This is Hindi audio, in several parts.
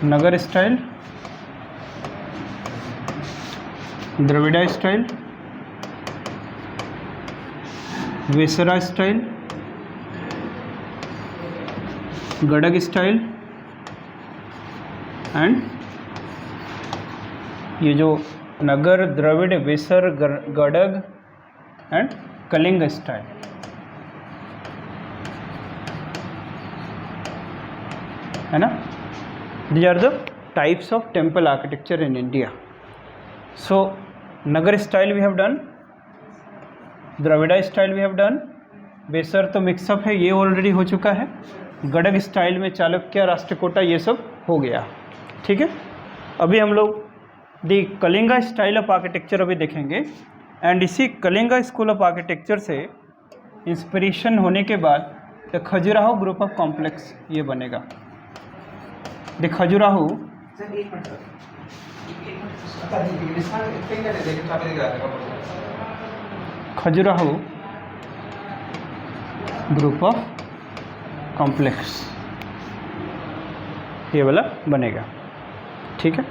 Nagar style, Dravida style, Vesara style, Gadag style and ये जो नगर, द्रविड़, वेसर, गडग एंड कलिंग स्टाइल। है ना? These are the types of temple architecture in India. So Nagar style we have done, Dravida style we have done, Vesara तो मिक्सअप है, ये ऑलरेडी हो चुका है। गडग स्टाइल में चालुक्य, राष्ट्रकूटा, ये सब हो गया। ठीक है, अभी हम लोग दी कलिंगा स्टाइल ऑफ आर्किटेक्चर अभी देखेंगे। एंड इसी कलिंगा स्कूल ऑफ आर्किटेक्चर से इंस्पिरेशन होने के बाद the Khajuraho group of complex ये बनेगा। The Khajuraho group of complex ये वाला बनेगा। ठीक है,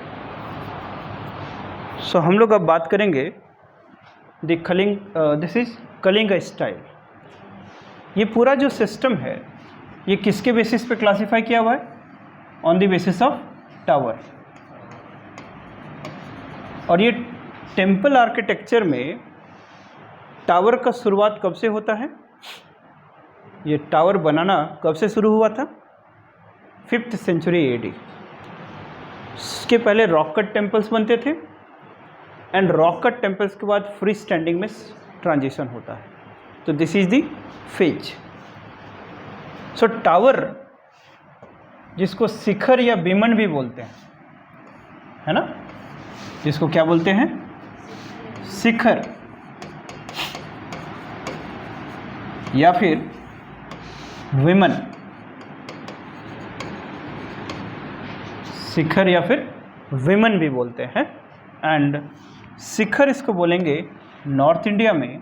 सो हम लोग अब बात करेंगे दिस इज कलिंगा स्टाइल। ये पूरा जो सिस्टम है ये किसके बेसिस पे क्लासिफाई किया हुआ है? On the basis of tower. और ये टेम्पल आर्किटेक्चर में टावर का शुरुआत कब से होता है? ये टावर बनाना कब से शुरू हुआ था? 5th century AD। इसके पहले रॉक कट टेम्पल्स बनते थे एंड रॉक कट टेम्पल्स के बाद फ्री स्टैंडिंग में ट्रांजिशन होता है। तो this is the phase. So tower, जिसको शिखर या विमन भी बोलते हैं, है ना, जिसको क्या बोलते हैं? शिखर या फिर विमन, शिखर या फिर विमन भी बोलते हैं। एंड शिखर इसको बोलेंगे नॉर्थ इंडिया में,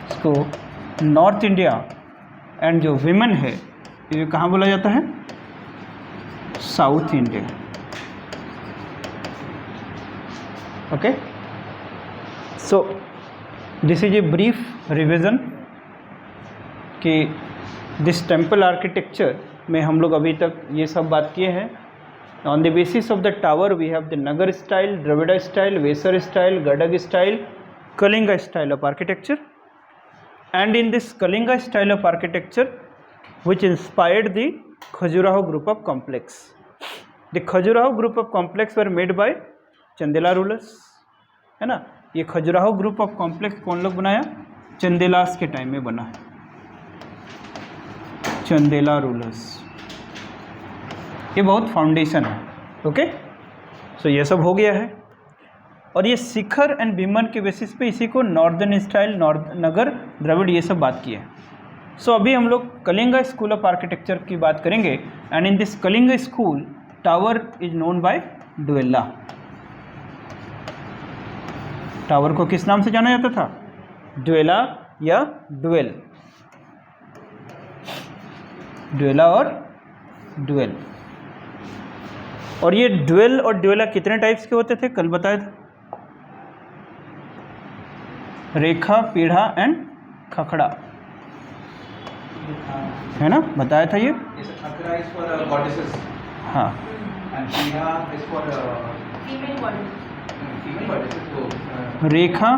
इसको नॉर्थ इंडिया, एंड जो विमन है ये कहाँ बोला जाता है? South India. Okay, so this is a brief revision कि दिस टेम्पल आर्किटेक्चर में हम लोग अभी तक ये सब बात किए हैं। On the basis of the tower we have the Nagara style, Dravida style, Vesara style, Gadag style, Kalinga style of architecture. And in this Kalinga style of architecture which inspired the Khajuraho group of complex. The Khajuraho group of complex were made by Chandela rulers, है ना। ये खजुराहो ग्रुप ऑफ कॉम्प्लेक्स कौन लोग बनाया? चंदेलास के टाइम में बना है, चंदेला रूलर्स। ये बहुत फाउंडेशन है। ओके, सो ये सब हो गया है। और ये शिखर एंड विमन के बेसिस पे इसी को नॉर्दर्न स्टाइल, नगर, द्रविड़, ये सब बात की है। सो अभी हम लोग कलिंगा स्कूल ऑफ आर्किटेक्चर की बात करेंगे। And in this Kalinga school tower is known by Deula. Tower को किस नाम से जाना जाता था? ड्वेला या ड्वेल, ड्वेला और ड्वेल। और ये ड्वेल और ड्वेला कितने टाइप्स के होते थे? कल बताया था, रेखा, पीढ़ा एंड खखड़ा, है ना, बताया था ये। हाँ, रेखा,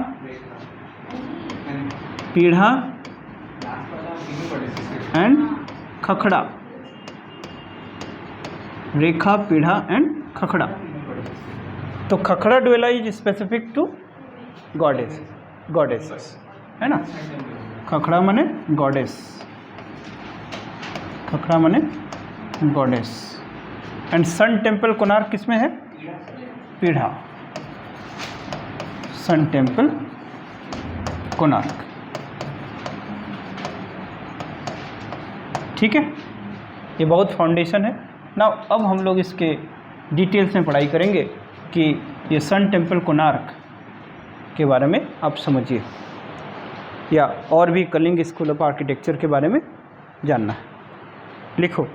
पीढ़ा एंड खखड़ा, रेखा, पीढ़ा एंड खखड़ा। तो Khakhara deula is specific to goddess, है ना। खखड़ा माने गॉडेस, खखड़ा माने goddess. And sun temple Konark किसमें है? पीढ़ा, सन टेम्पल कोणार्क। ठीक है, ये बहुत फाउंडेशन है ना। अब हम लोग इसके डिटेल्स में पढ़ाई करेंगे कि ये सन टेम्पल कोणार्क के बारे में आप समझिए, या और भी कलिंग स्कूल ऑफ आर्किटेक्चर के बारे में जानना है। लिखो,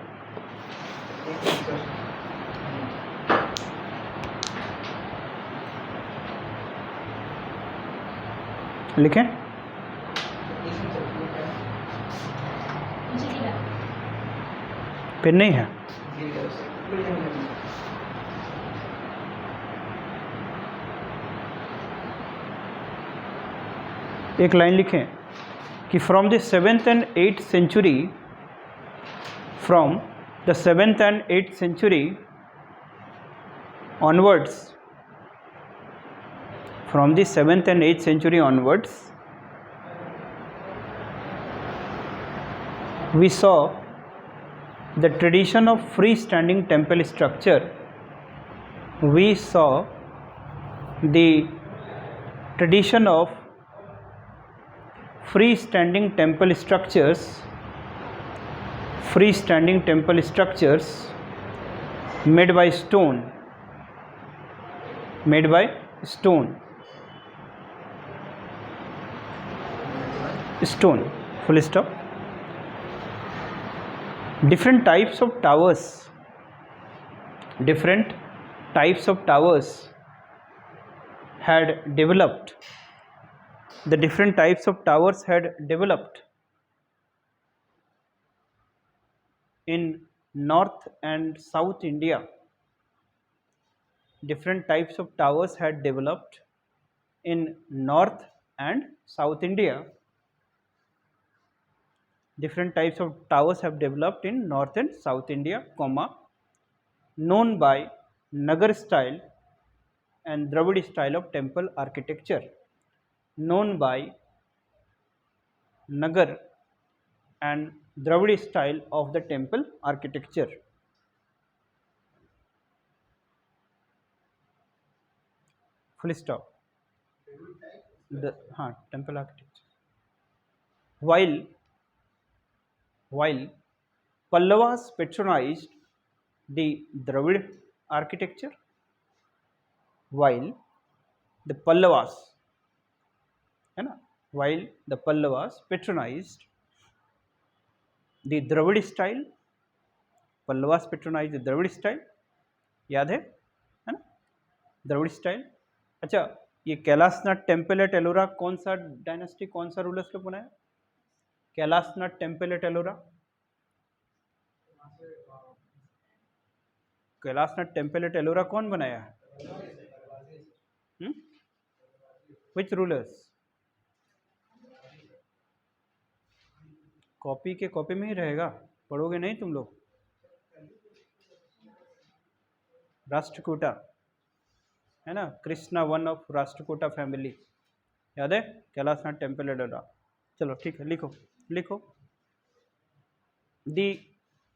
लिखें? पेन नहीं है? एक लाइन लिखें कि from the 7th and 8th century, from the 7th and 8th century onwards, from the 7th and 8th century onwards, we saw the tradition of freestanding temple structure. We saw the tradition of freestanding temple structures, freestanding temple structures made by stone, made by stone, stone, full stop. Different types of towers, different types of towers had developed. The different types of towers had developed in North and South India. Different types of towers had developed in North and South India. Different types of towers have developed in North and South India, comma, known by Nagar style and Dravid style of temple architecture. Known by Nagar and Dravid style of the temple architecture. Full stop. The temple architecture. While Pallavas patronized the Dravid architecture, while the Pallavas, while the Pallavas patronized the Dravid style, Pallavas patronized the Dravid style, याद है ना? द्रविड़ स्टाइल. अच्छा, ये कैलाशनाथ टेम्पल एट एलोरा कौन सा डायनेस्टी, कौन सा रूलर्स ने बनाया? Kailashnath temple at Ellora, Kailashnath temple at Ellora कौन बनाया? विच रूलर्स? कॉपी के कॉपी में ही रहेगा, पढ़ोगे नहीं तुम लोग. राष्ट्रकूटा है ना, Krishna one of Rashtrakuta family, याद है? Kailashnath temple at Ellora. चलो ठीक है, लिखो लिखो. दी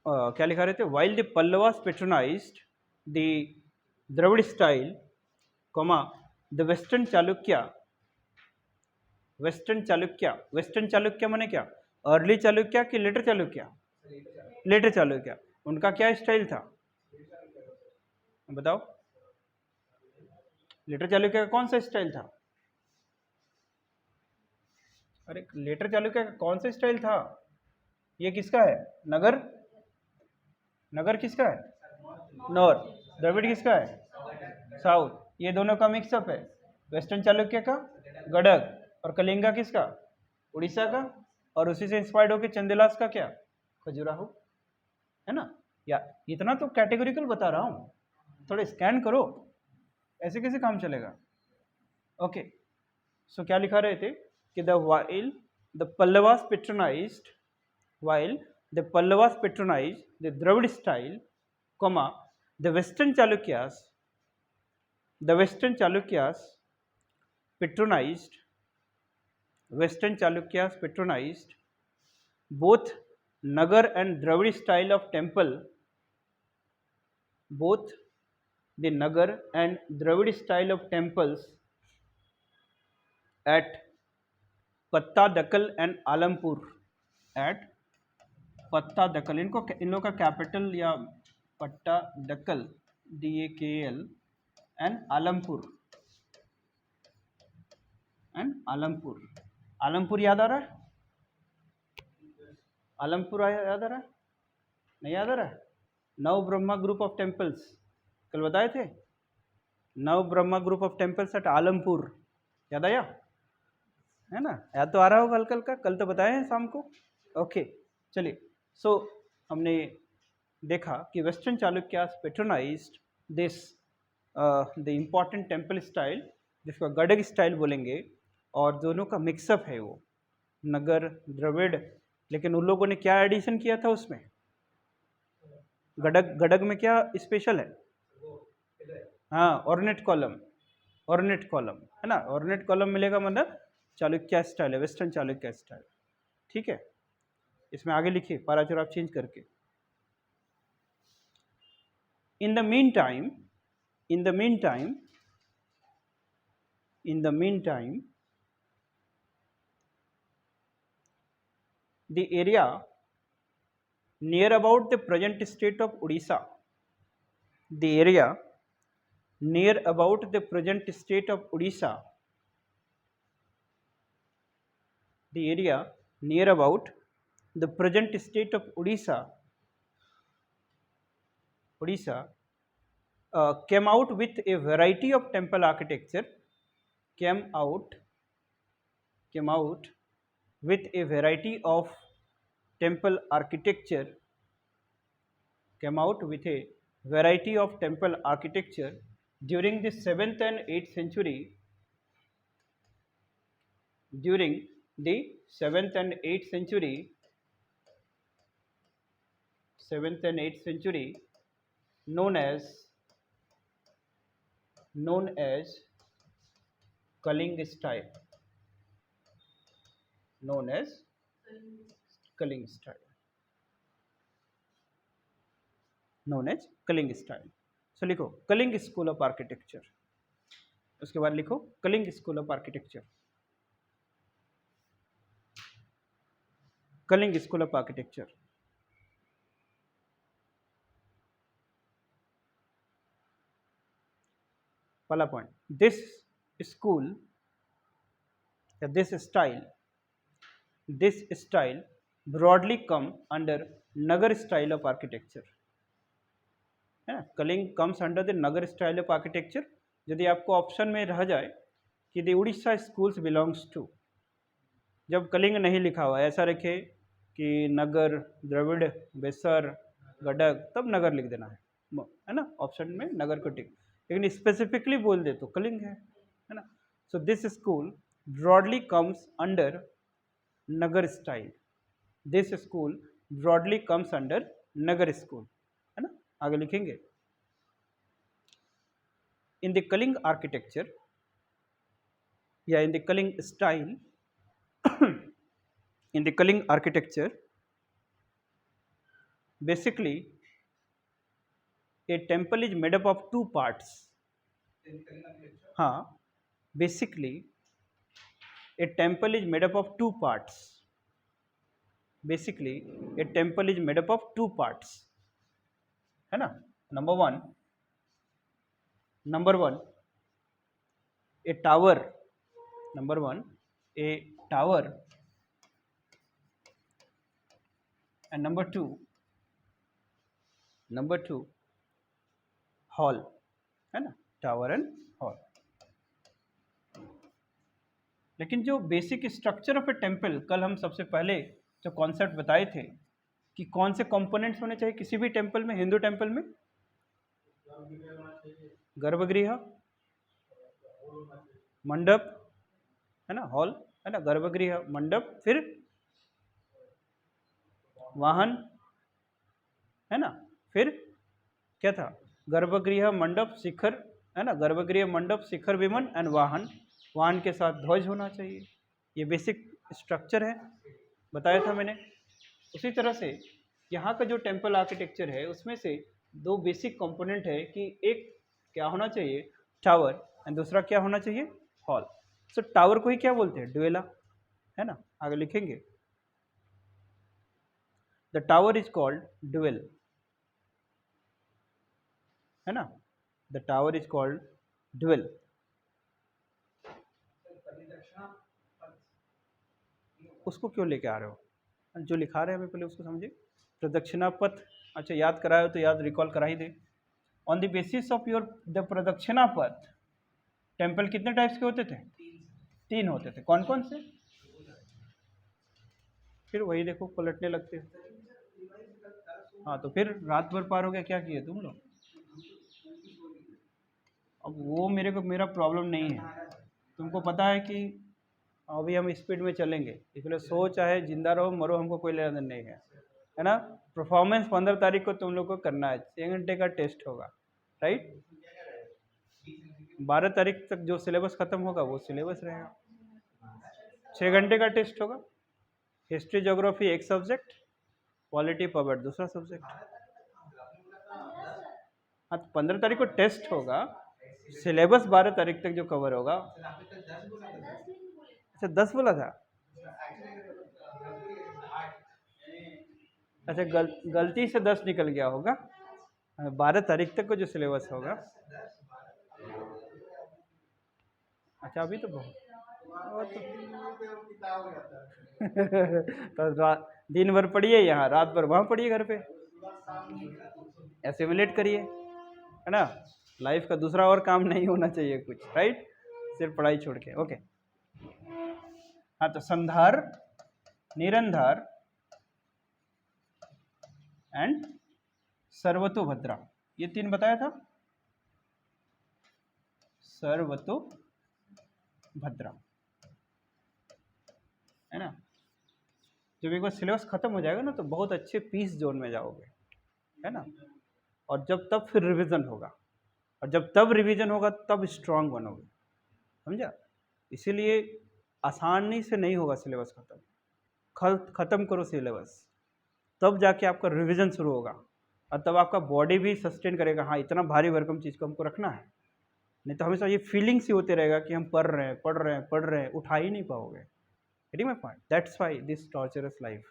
क्या लिखा रहे थे? While the Pallavas patronized the Dravida style, comma, the western Chalukya. Western Chalukya, western Chalukya माने क्या? अर्ली चालुक्य कि लेटर चालुक्य? लेटर चालुक्य. उनका क्या स्टाइल था बताओ? लेटर चालुक्य का कौन सा स्टाइल था? अरे लेटर चालुक्य का कौन सा स्टाइल था? ये किसका है? नगर. नगर किसका है? नॉर्थ. द्रविड़ किसका है? साउथ. ये दोनों का मिक्सअप है. वेस्टर्न चालुक्य का गडग, और कलिंगा किसका? उड़ीसा का. और उसी से इंस्पायर्ड होकर चंदेलास का क्या? खजुराहो, है ना? या इतना तो कैटेगोरिकल बता रहा हूँ, थोड़ा स्कैन करो, ऐसे कैसे काम चलेगा? ओके, सो क्या लिखा रहे थे कि while the Pallavas patronized the Dravid style, comma, the Western Chalukyas patronized both Nagar and Dravid style of temple, both the Nagar and Dravid style of temples at Pattadakal and Alampur. At Pattadakal, इन लोग का कैपिटल या Pattadakal, DAKL, and Alampur. Alampur याद आ रहा है? आलमपुर याद आ रहा है? नहीं याद आ रहा है? नव ब्रह्मा ग्रुप ऑफ टेम्पल्स कल बताए थे. Nava Brahma group of temples at Alampur, याद आया? है ना, याद तो आ रहा होगा हल्का हल्का, कल तो बताए हैं शाम को। ओके चलिए, सो हमने देखा कि western Chalukyas patronized this the important temple style, जिसको गडग स्टाइल बोलेंगे, और दोनों का मिक्सअप है वो, नगर द्रविड़। लेकिन उन लोगों ने क्या एडिशन किया था उसमें, गडग, गडग में क्या स्पेशल है? हाँ, ऑर्नेट कॉलम, ऑर्नेट कॉलम है ना, ऑर्नेट कॉलम मिलेगा मतलब चालुक्य स्टाइल है, वेस्टर्न चालुक्य स्टाइल। ठीक है, इसमें आगे लिखिए पाराचुर आप चेंज करके। In the mean time, in the mean time, in the mean time, the area near about the present state of Odisha, the area near about the present state of Odisha, the area near about the present state of Odisha, Odisha came out with a variety of temple architecture, came out with a variety of temple architecture, came out with a variety of temple architecture during the 7th and 8th century, during the 7th and 8th century, 7th and 8th century, known as Kaling style, known as Kaling style, known as Kaling style. So लिखो कलिंग स्कूल ऑफ आर्किटेक्चर, उसके बाद लिखो Kalinga school of architecture, Kalinga school of architecture. पहला पॉइंट, दिस स्कूल या this style broadly come under Nagara style of architecture, है ना, Kalinga comes under the Nagara style of architecture. यदि आपको ऑप्शन में रह जाए कि the Orissa schools belongs to, जब कलिंग नहीं लिखा हुआ, ऐसा रखे कि नगर, द्रविड़, बेसर, गडग, तब नगर लिख देना है ना, ऑप्शन में नगर को टिक, लेकिन स्पेसिफिकली बोल दे तो कलिंग है ना। So this school broadly comes under Nagara style, this school broadly comes under Nagara school, है ना। आगे लिखेंगे, इन द कलिंग आर्किटेक्चर या in the Kalinga style, in the Kaling architecture, basically a temple is made up of two parts. हाँ, basically a temple is made up of two parts. Basically a temple is made up of two parts, है ना। Number one, a tower, number one, a tower, and number two hall, है ना, टावर एंड हॉल। लेकिन जो basic structure of A temple, कल हम सबसे पहले जो कॉन्सेप्ट बताए थे कि कौन से कंपोनेंट्स होने चाहिए किसी भी टेम्पल में, हिंदू टेम्पल में, गर्भगृह, मंडप, है ना, हॉल, है ना, गर्भगृह, मंडप, फिर वाहन, है ना, फिर क्या था, गर्भगृह, मंडप, शिखर, है ना, गर्भगृह, मंडप, शिखर, विमान एंड वाहन, वाहन के साथ ध्वज होना चाहिए। ये बेसिक स्ट्रक्चर है, बताया था मैंने। उसी तरह से यहाँ का जो टेम्पल आर्किटेक्चर है उसमें से दो बेसिक कंपोनेंट है कि एक क्या होना चाहिए, टावर, एंड दूसरा क्या होना चाहिए, हॉल। सो टावर को ही क्या बोलते हैं, ड्वेला, है ना। आगे लिखेंगे, the tower is called Deul, है ना, the tower is called Deul. उसको क्यों लेके आ रहे हो, जो लिखा रहे हैं हमें पहले उसको समझे। प्रदक्षिणा पथ, अच्छा याद कराए तो याद रिकॉल करा ही दे। On the basis of your the pradakshina patha, temple कितने टाइप्स के होते थे, तीन होते थे। कौन कौन से, फिर वही देखो पलटने लगते हो। हाँ तो फिर रात भर पार हो गया, क्या किए तुम लोग? अब वो मेरा प्रॉब्लम नहीं है। तुमको पता है कि अभी हम स्पीड में चलेंगे, इसलिए सो चाहे जिंदा रहो मरो, हमको कोई लेना देना नहीं है ना। परफॉर्मेंस 15 तारीख को तुम लोग को करना है, 6 घंटे का टेस्ट होगा, राइट। 12 तारीख तक जो सिलेबस खत्म होगा वो सिलेबस रहेगा, 6 घंटे का टेस्ट होगा। हिस्ट्री ज्योग्राफी एक सब्जेक्ट, पॉलिटी पब्लिक दूसरा सब्जेक्ट। हाँ तो 15 तारीख को टेस्ट होगा, सिलेबस 12 तारीख तक जो कवर होगा। अच्छा 10 बोला था। अच्छा गलती से 10 निकल गया होगा। 12 तारीख तक को जो सिलेबस होगा। अच्छा अभी तो बहुत तो दिन भर पढ़िए यहाँ, रात भर वहाँ पढ़िए घर पे, एसिमुलेट करिए, है ना। लाइफ का दूसरा और काम नहीं होना चाहिए कुछ, राइट, सिर्फ पढ़ाई छोड़ के। ओके हाँ तो संधार, निरंधार एंड सर्वतोभद्रा, ये 3 बताया था। सर्वतोभद्रा, है ना। जब एक बार सिलेबस खत्म हो जाएगा ना तो बहुत अच्छे पीस जोन में जाओगे, है ना। और जब तब फिर रिवीजन होगा, और जब तब रिवीजन होगा तब स्ट्रांग बनोगे, समझा। इसीलिए आसानी से नहीं होगा सिलेबस खत्म करो सिलेबस, तब जाके आपका रिवीजन शुरू होगा, और तब आपका बॉडी भी सस्टेन करेगा, हाँ इतना भारी भरकम चीज़ को हमको रखना है। नहीं तो हमेशा ये फीलिंग्स ही होते रहेगा कि हम पढ़ रहे हैं, उठा ही नहीं पाओगे। Getting my point? That's why this torturers life.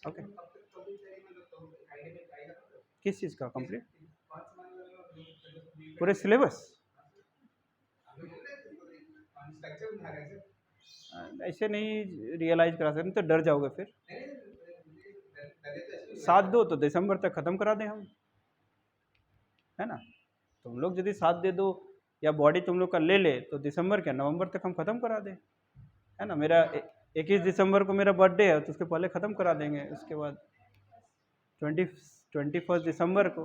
Okay किस चीज़ का कंप्लीट? पूरे सिलेबस ऐसे नहीं रियलाइज करा सकते, तो डर जाओगे फिर। साथ दो तो दिसंबर तक ख़त्म करा दें हम, है ना। तुम लोग यदि साथ दे दो या बॉडी तुम लोग का ले ले तो दिसंबर क्या नवंबर तक हम ख़त्म करा दें, है ना। मेरा 21 दिसंबर को मेरा बर्थडे है तो उसके पहले ख़त्म करा देंगे, उसके बाद 21 दिसंबर को,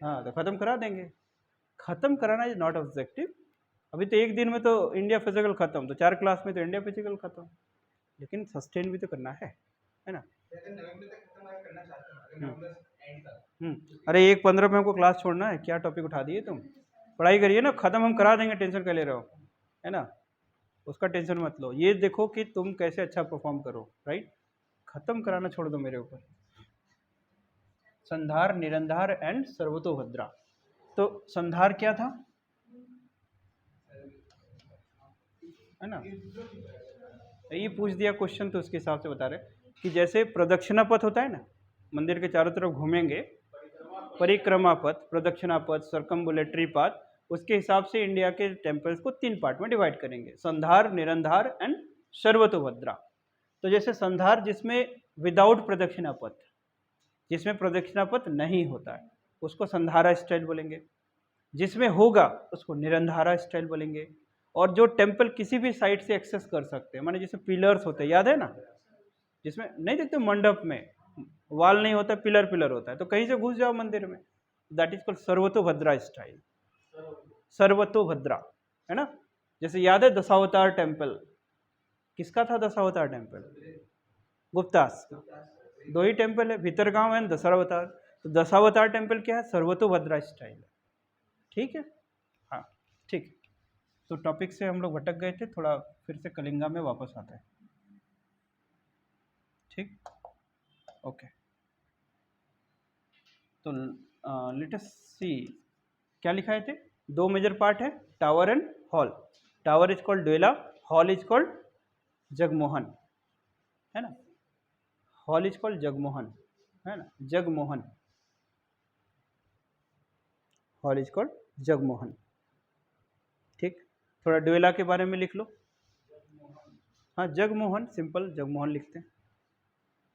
हाँ तो ख़त्म करा देंगे। ख़त्म कराना इज नॉट ऑब्जेक्टिव। अभी तो एक दिन में तो इंडिया फिजिकल ख़त्म, तो 4 क्लास में तो इंडिया फिजिकल ख़त्म, लेकिन सस्टेन भी तो करना है ना। अरे 1:15 में हमको क्लास छोड़ना है, क्या टॉपिक उठा दिए तुम। पढ़ाई करिए ना, ख़त्म हम करा देंगे, टेंशन कर ले रहे हो, है ना। उसका टेंशन मत लो, ये देखो कि तुम कैसे अच्छा परफॉर्म करो, राइट। ख़त्म कराना छोड़ दो मेरे ऊपर। संधार, निरंधार एंड सर्वतोभद्रा। तो संधार क्या था, है ना। ये पूछ दिया क्वेश्चन तो उसके हिसाब से बता रहे कि जैसे प्रदक्षिणा पथ होता है ना, मंदिर के चारों तरफ घूमेंगे, परिक्रमा पथ, प्रदक्षिणा पथ, सर्कम्बुलेटरी पाथ, उसके हिसाब से इंडिया के टेम्पल्स को 3 पार्ट में डिवाइड करेंगे, संधार, निरंधार एंड सर्वतोभद्रा। तो जैसे संधार जिसमें विदाउट प्रदक्षिणा पथ, जिसमें प्रदक्षिणा पथ नहीं होता है उसको संधारा स्टाइल बोलेंगे, जिसमें होगा उसको निरंधारा स्टाइल बोलेंगे। और जो टेम्पल किसी भी साइड से एक्सेस कर सकते हैं, माने जैसे पिलर्स होते हैं, याद है ना, जिसमें नहीं देखते मंडप में वाल नहीं होता, पिलर होता है, तो कहीं से घुस जाओ मंदिर में, दैट इज कॉल्ड सर्वतोभद्रा स्टाइल। सर्वतोभद्रा, है ना। जैसे याद है दशावतार टेम्पल, किसका था दशावतार टेम्पल? गुप्तास का। 2 ही टेम्पल है, भीतरगांव एंड दशावतार। तो दशावतार टेम्पल क्या है? सर्वतोभद्रा स्टाइल है, ठीक है। हाँ ठीक। तो टॉपिक से हम लोग भटक गए थे थोड़ा, फिर से कलिंगा में वापस आते हैं, ठीक। ओके तो लेट अस सी क्या लिखाए थे। 2 मेजर पार्ट है, tower and hall. Tower is called Deula, hall is called Jagmohan, है ना। हॉल इज कॉल्ड जगमोहन, है ना, Jagmohan, hall is called Jagmohan, ठीक। थोड़ा ड्वेला के बारे में लिख लो। हाँ जगमोहन, सिंपल जगमोहन लिखते हैं,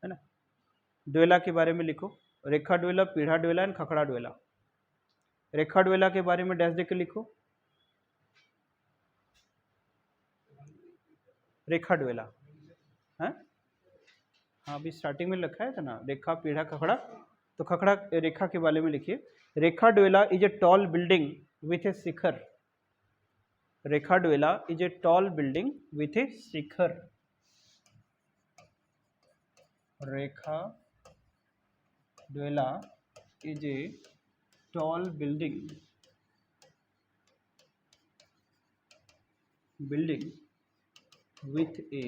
है ना। ड्वेला के बारे में लिखो, रेखा ड्वेला, पीढ़ा ड्वेला एंड खखड़ा ड्वेला। रेखा ड्वेला के बारे में डैश देकर लिखो, रेखा ड्वेला है हाँ अभी स्टार्टिंग में लिखा है था ना, रेखा पीढ़ा खखड़ा, तो खखड़ा रेखा के बारे में लिखिए। Rekha Deula is a tall building with a shikhara. Rekha Deula is a tall building with a shikhara. Rekha Deula is a tall building with a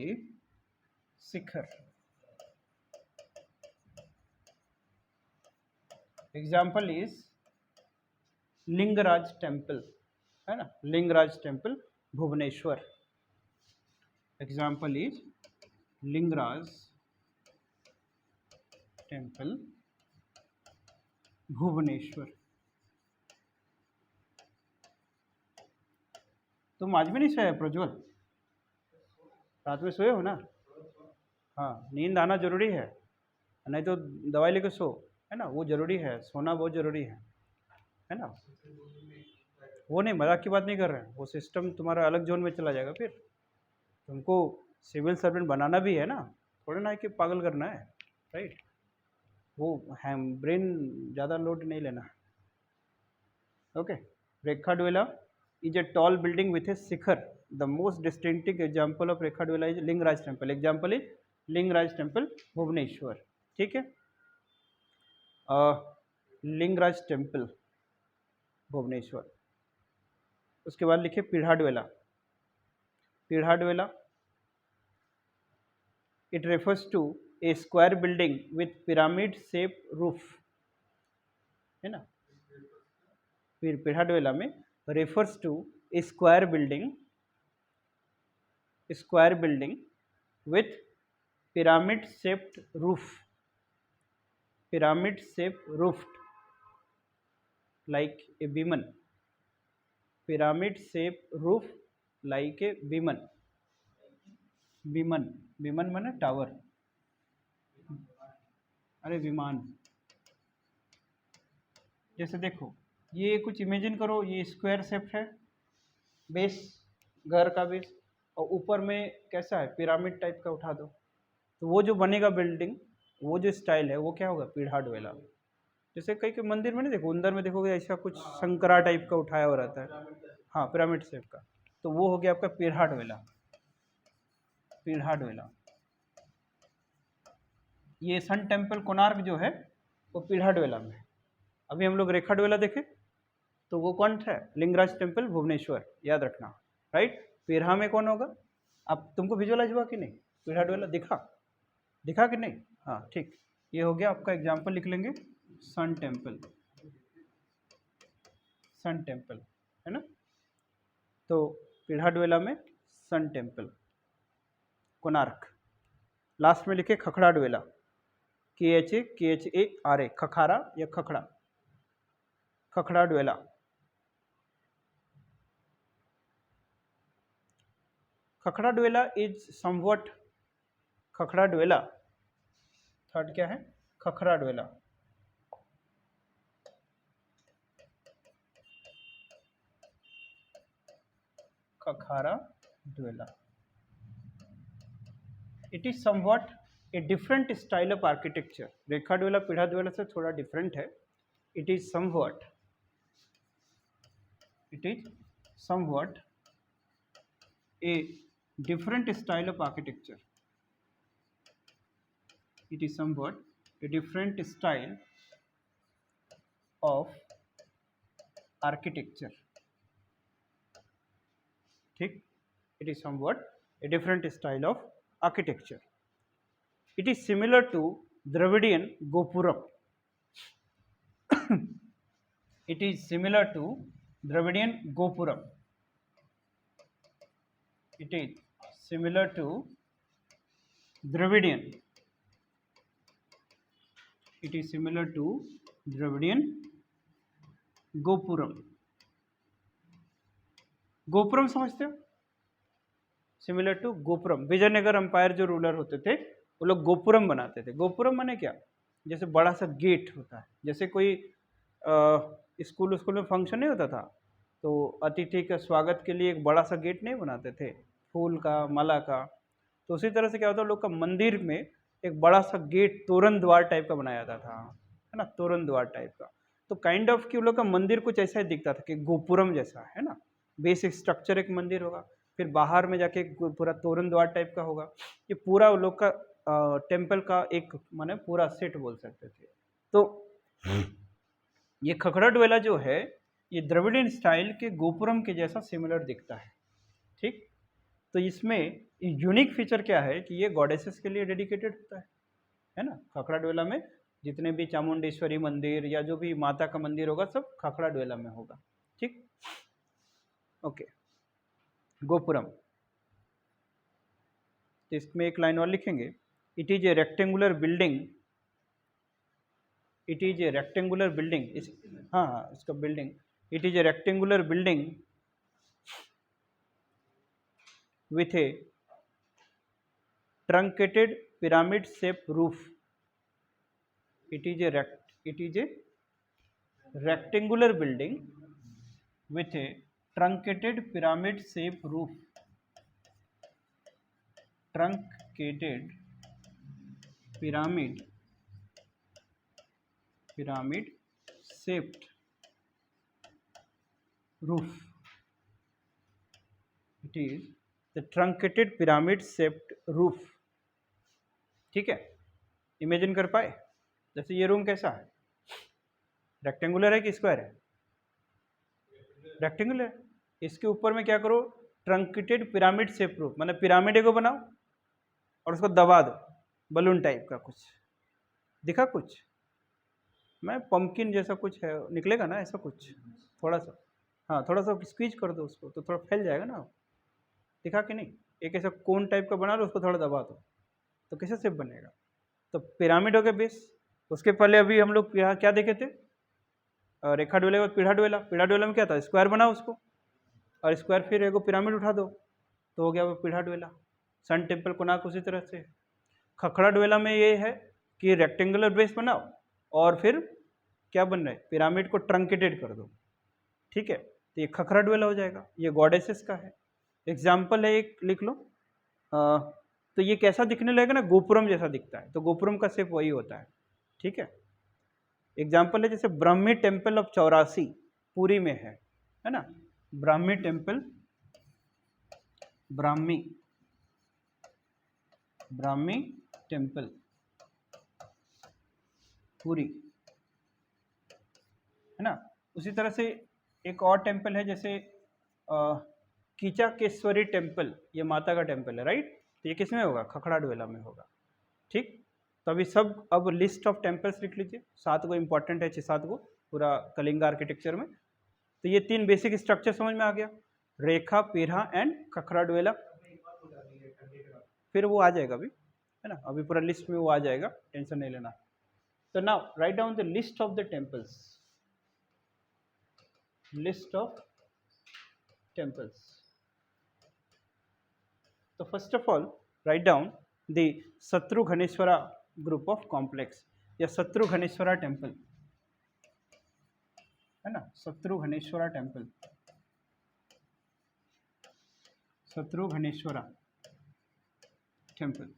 shikhara. Example is Lingaraj temple, है ना, Lingaraj temple Bhubaneswar. Example is Lingaraj temple Bhubaneswar. तुम आज भी नहीं सोए प्रज्वल? रात में सोए हो ना? हाँ, नींद आना जरूरी है, नहीं तो दवाई लेके सो, है ना, वो जरूरी है, सोना बहुत जरूरी है ना। वो नहीं, मजाक की बात नहीं कर रहे हैं, वो सिस्टम तुम्हारा अलग जोन में चला जाएगा, फिर तुमको सिविल सर्वेंट बनाना भी है ना, थोड़ा ना कि पागल करना है, राइट। वो है ब्रेन ज़्यादा लोड नहीं लेना। Okay, Rekha Deula is a tall building with a Shikhar. The most distinctive example of Rekha Deula is Lingaraj temple. Example is Lingaraj temple Bhubaneswar. ठीक है, लिंगराज टेम्पल भुवनेश्वर। उसके बाद लिखिए पीढ़ा Deula. Pidha Deula it refers to a square building with pyramid shape roof, है ना। फिर पीढ़ा डोला में refers to a square building with pyramid shaped roof, pyramid shaped roofed like a beaman, pyramid shaped roof like a beaman। beaman माने टावर, अरे विमान। जैसे देखो, ये कुछ इमेजिन करो, ये स्क्वायर शेप है बेस, घर का बेस, और ऊपर में कैसा है, पिरामिड टाइप का उठा दो, तो वो जो बनेगा बिल्डिंग, वो जो स्टाइल है वो क्या होगा, पीढ़ा डोला। जैसे कई के मंदिर में नहीं देखो, अंदर में देखोगे ऐसा कुछ शंकरा टाइप का उठाया हुआ रहता है, हाँ पिरामिड शेप का, तो वो हो गया आपका पीढ़ा डोला। पीढ़ा डोला, ये सन टेम्पल कोणार्क जो है वो पीढ़ा डोला में है। अभी हम लोग रेखा डोला देखें तो वो कौन है, लिंगराज टेम्पल भुवनेश्वर, याद रखना, राइट। पीढ़ा में कौन होगा, अब तुमको विजुअलाइज हुआ कि नहीं, पीढ़ा डोला दिखा कि नहीं, हाँ ठीक, ये हो गया आपका। एग्जाम्पल लिख लेंगे सन टेम्पल, सन टेम्पल, है ना। तो पीढ़ा डोला में सन टेम्पल कोणार्क। लास्ट में लिखे खखड़ा डोला, KHARA, खखारा या खखड़ा, खखड़ा डोला। खखड़ा डोला इज समवट, खखड़ा डोला, थर्ड क्या है, Khakhra Deula. Khakhara Deula, it is somewhat a different style of architecture. Rekha Deula Pidha Deula से थोड़ा डिफरेंट है। It is somewhat a different style of architecture, it is somewhat a different style of architecture, ठीक, it is somewhat a different style of architecture। it is similar to Dravidian Gopuram it is similar to Dravidian Gopuram, it is similar to Dravidian, it is similar to Dravidian gopuram. Gopuram समझते हो, similar to gopuram. Vijayanagara empire जो रूलर होते थे वो लोग गोपुरम बनाते थे। गोपुरम माने क्या, जैसे बड़ा सा गेट होता है, जैसे कोई स्कूल में फंक्शन नहीं होता था तो अतिथि के स्वागत के लिए एक बड़ा सा गेट नहीं बनाते थे, फूल का, माला का, तो उसी तरह से क्या होता है, लोग का मंदिर में एक बड़ा सा गेट तोरण द्वार टाइप का बनाया जाता था, है ना, तोरण द्वार टाइप का। तो काइंड ऑफ कि उन लोग का मंदिर कुछ ऐसा ही दिखता था कि गोपुरम जैसा, है ना, बेसिक स्ट्रक्चर एक मंदिर होगा, फिर बाहर में जाके पूरा तोरण द्वार टाइप का होगा। ये पूरा उन लोग का टेम्पल का एक माने पूरा सेट बोल सकते थे। तो ये खखड़ाडुएला जो है ये द्रविडियन स्टाइल के गोपुरम के जैसा सिमिलर दिखता है, ठीक। तो इसमें यूनिक फीचर क्या है कि ये गॉडेसेस के लिए डेडिकेटेड होता है ना। खखड़ाडुएला में जितने भी चामुंडेश्वरी मंदिर या जो भी माता का मंदिर होगा सब खखड़ाडुएला में होगा, ठीक। ओके, गोपुरम, तो इसमें एक लाइन और लिखेंगे, it is A rectangular building, it is A rectangular building, हाँ हाँ इसका building, it is A rectangular building with a truncated pyramid shaped roof. It is a rectangular building with a truncated pyramid shaped roof. Truncated pyramid shaped roof. It is the truncated pyramid shaped roof, ठीक है। इमेजिन कर पाए, जैसे ये रूम कैसा है, रेक्टेंगुलर है कि स्क्वायर है, रेक्टेंगुलर। इसके ऊपर में क्या करो, ट्रंकेटेड पिरामिड शेप रूफ, मतलब पिरामिड को बनाओ और उसको दबा दो, बलून टाइप का कुछ दिखा, कुछ मैं पंपकिन जैसा कुछ है, निकलेगा ना ऐसा कुछ, थोड़ा सा, हाँ थोड़ा सा स्क्वीज कर दो उसको तो थोड़ा फैल जाएगा ना, दिखा कि नहीं। एक ऐसा कोन टाइप का बना लो, उसको थोड़ा दबा दो तो कैसे शेप बनेगा। तो पिरामिड हो गया बेस। उसके पहले अभी हम लोग यहाँ क्या देखे थे, रेखा डुएला के बाद पीढ़ा डुएला। पीढ़ा डुएला में क्या था, स्क्वायर बनाओ उसको और स्क्वायर फिर एगो पिरामिड उठा दो तो हो गया वो पीढ़ा डुएला। सन टेम्पल कोणार्क उसी तरह से। खखड़ा डुएला में ये है कि रेक्टेंगुलर बेस बनाओ और फिर क्या बन रहा है, पिरामिड को ट्रंकेटेड कर दो, ठीक है। तो ये खखड़ा डुएला हो जाएगा। ये गॉडेसेस का है, एग्जाम्पल है एक लिख लो। तो ये कैसा दिखने लगेगा ना, गोपुरम जैसा दिखता है, तो गोपुरम का शेप वही होता है, ठीक है। एग्जाम्पल है जैसे ब्राह्मी टेम्पल ऑफ 84 पुरी में है ना, ब्राह्मी टेम्पल, ब्राह्मी टेम्पल पुरी, है ना। उसी तरह से एक और टेम्पल है जैसे कीचाकेश्वरी टेम्पल, ये माता का टेम्पल है, राइट। तो ये किस में होगा, खखड़ा डुएला में होगा, ठीक। तो अभी सब अब लिस्ट ऑफ टेम्पल्स लिख लीजिए, 7 को इंपॉर्टेंट है, 6-7 को पूरा कलिंगा आर्किटेक्चर में। तो ये 3 बेसिक स्ट्रक्चर समझ में आ गया, रेखा, पीढ़ा एंड खखड़ा डुएला। फिर वो आ जाएगा अभी, है ना, अभी पूरा लिस्ट में वो आ जाएगा, टेंशन नहीं लेना। तो now write down the list of the temples, list of temples. So first of all, write down the Shatrughaneshwara group of complex या शत्रुघ्नेश्वरा टेम्पल, है ना, शत्रुघ्नेश्वरा टेम्पल, शत्रुघ्नेश्वरा टेम्पल।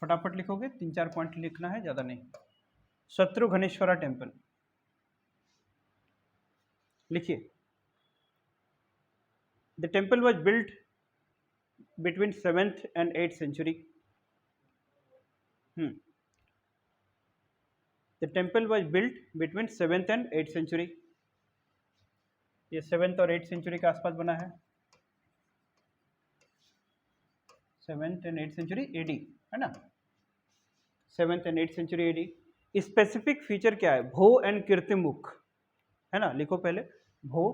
फटाफट लिखोगे, 3-4 पॉइंट लिखना है, ज़्यादा नहीं। शत्रुघ्नेश्वरा टेम्पल लिखिए। The temple was built between 7th and 8th century. The temple was built between 7th and 8th century. ये 7th और 8th century के आसपास बना है, 7th and 8th century AD, है ना, 7th and 8th century AD। Specific feature क्या है, भो एंड कीर्तिमुख, है ना, लिखो पहले, भो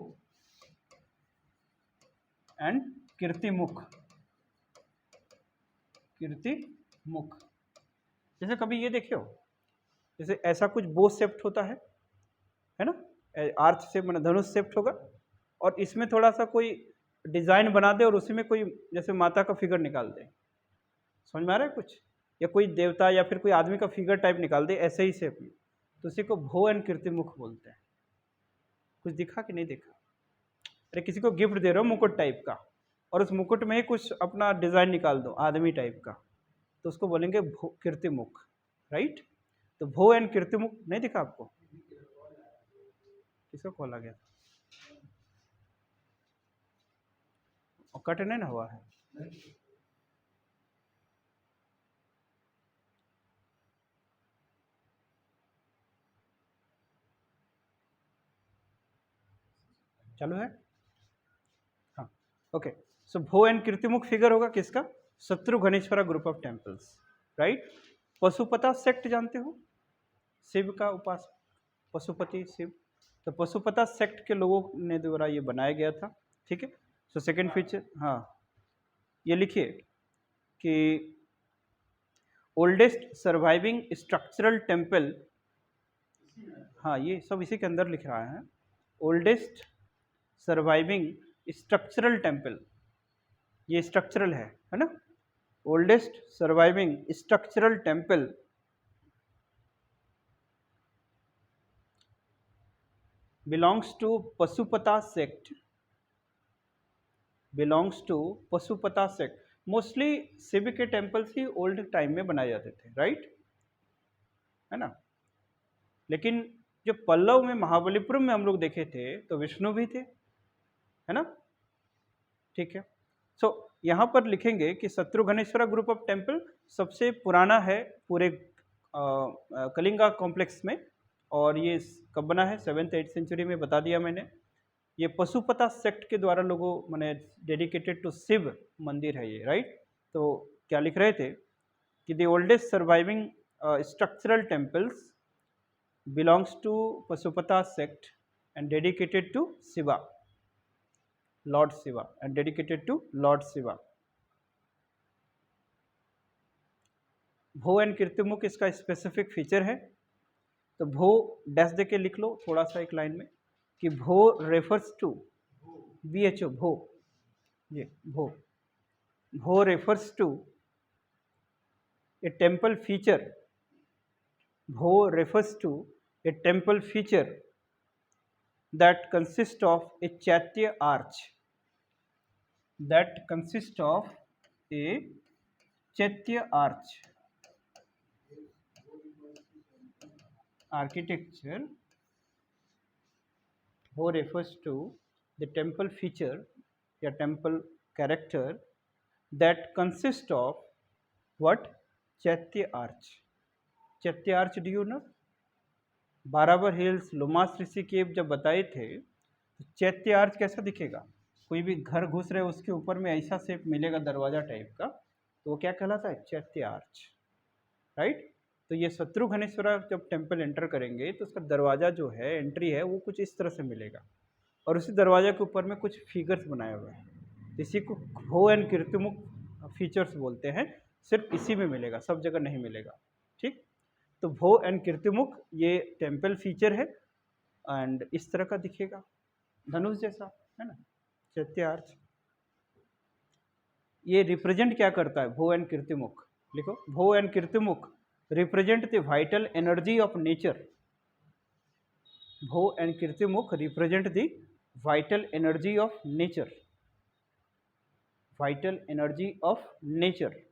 एंड कीर्तिमुख, कीर्तिमुख। जैसे कभी ये देखे हो, जैसे ऐसा कुछ बो शेप्ड होता है ना, आर्च शेप, मतलब धनुष शेप्ड होगा, और इसमें थोड़ा सा कोई डिजाइन बना दे और उसी में कोई जैसे माता का फिगर निकाल दे, समझ में आ रहा है कुछ, या कोई देवता या फिर कोई आदमी का फिगर टाइप निकाल दे ऐसे ही शेप में, तो उसी को भो एंड कीर्तिमुख बोलते हैं। कुछ दिखा कि नहीं देखा, अरे किसी को गिफ्ट दे रहे हो मुकुट टाइप का, और उस मुकुट में ही कुछ अपना डिज़ाइन निकाल दो आदमी टाइप का, तो उसको बोलेंगे कीर्तिमुख, राइट। तो भो एंड कीर्तिमुख नहीं दिखा आपको, किसको खोला गया और कट नहीं ना हुआ है। चालू है, हाँ, ओके। सो भो एंड कीर्तिमुख फिगर होगा किसका, Shatrughneshwara group of temples, right. Pashupata sect जानते हो, शिव का उपासक, पशुपति शिव, तो पशुपता सेक्ट के लोगों ने द्वारा ये बनाया गया था, ठीक है। सो सेकंड फीचर, हाँ, ये लिखिए कि ओल्डेस्ट सर्वाइविंग स्ट्रक्चरल टेम्पल, हाँ ये सब इसी के अंदर लिख रहा है, ओल्डेस्ट सर्वाइविंग स्ट्रक्चरल टेम्पल, ये स्ट्रक्चरल है ना, oldest surviving structural temple belongs to Pashupata sect, belongs to Pashupata sect. Mostly Shiva के टेम्पल्स ही ओल्ड टाइम में बनाए जाते थे, राइट, है ना। लेकिन जो पल्लव में महाबलीपुरम में हम लोग देखे थे तो विष्णु भी थे, है ना, ठीक है। सो यहाँ पर लिखेंगे कि शत्रुघ्नेश्वरा ग्रुप ऑफ टेम्पल सबसे पुराना है पूरे कलिंगा कॉम्प्लेक्स में, और ये कब बना है, 7th-8th सेंचुरी में बता दिया मैंने। ये पशुपता सेक्ट के द्वारा लोगों मैंने डेडिकेटेड टू शिव मंदिर है ये, राइट। तो क्या लिख रहे थे कि the oldest surviving structural temples belongs to Pashupata sect and dedicated to Shiva, lord Shiva, and dedicated to lord Shiva. Bho and कीर्तिमुख इसका स्पेसिफिक फीचर है, तो भो डैश दे के लिख लो थोड़ा सा एक लाइन में कि भो रेफर्स टू, BHO भो, ये bho, bho refers to a temple feature, bho refers to a temple feature that consist of a chaitya arch, that consist of a chaitya arch architecture, who refers to the temple feature या temple character that consist of what, chaitya arch, chaitya arch do you know, Barabar hills, Lomas Rishi cave जब बताए थे तो चैत्य आर्च कैसा दिखेगा, कोई भी घर घुस रहे उसके ऊपर में ऐसा शेप मिलेगा दरवाजा टाइप का, तो वो क्या कहलाता है, चैत्य आर्च, राइट। तो ये शत्रुघ्नेश्वरा जब टेम्पल एंटर करेंगे तो उसका दरवाजा जो है, एंट्री है, वो कुछ इस तरह से मिलेगा, और उसी दरवाजे के ऊपर में कुछ फिगर्स बनाए हुए हैं, इसी को भो एंड कीर्तिमुख फीचर्स बोलते हैं, सिर्फ इसी में मिलेगा, सब जगह नहीं मिलेगा, ठीक। तो भो एंड कीर्तिमुख ये टेम्पल फीचर है, एंड इस तरह का दिखेगा, धनुष जैसा, है ना, चैत्य आर्च। ये रिप्रेजेंट क्या करता है, भो एंड कीर्तिमुख, लिखो, bho and kirtimukha represent the vital energy of nature, bho and kirtimukha represent the vital energy of nature, vital energy of nature,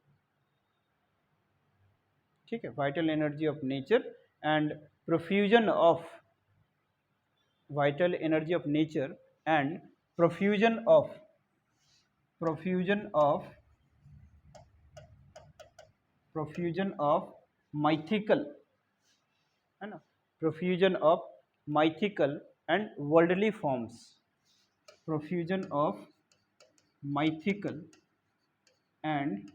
ठीक है, vital energy of nature and profusion of, vital energy of nature and profusion of, profusion of, profusion of mythical, है ना, profusion of mythical and worldly forms, profusion of mythical and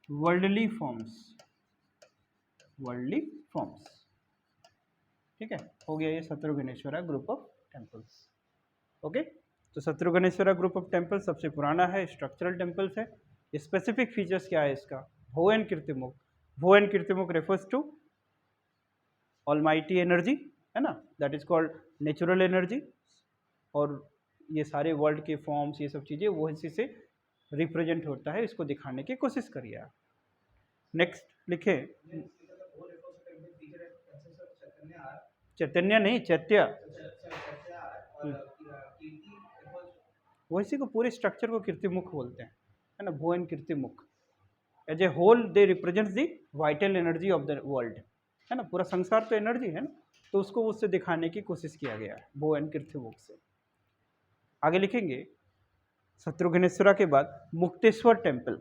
worldly forms, worldly forms, ठीक है, हो गया ये Shatrughneshwara group of temples, okay. तो शत्रुघ्नेश्वरा ग्रुप ऑफ टेम्पल सबसे पुराना है, स्ट्रक्चरल टेम्पल्स है। स्पेसिफिक फीचर्स क्या है इसका, bho and kirtimukha, bho and kirtimukha refers to almighty energy, है ना, that is called natural energy, और ये सारे वर्ल्ड के फॉर्म्स, ये सब चीज़ें वो इसी से रिप्रेजेंट होता है, इसको दिखाने की कोशिश करिए आप। नेक्स्ट लिखे, चैतन्य नहीं, चैत्य, वैसे को पूरे स्ट्रक्चर को कीर्तिमुख बोलते हैं, है ना, भुवन kirtimukha. As a whole they represent the vital energy of the world, है ना, पूरा संसार तो एनर्जी है ना, तो उसको उससे दिखाने की कोशिश किया गया है भुवन कीर्तिमुख से। आगे लिखेंगे शत्रुघ्नेश्वरा के बाद मुक्तेश्वर टेम्पल।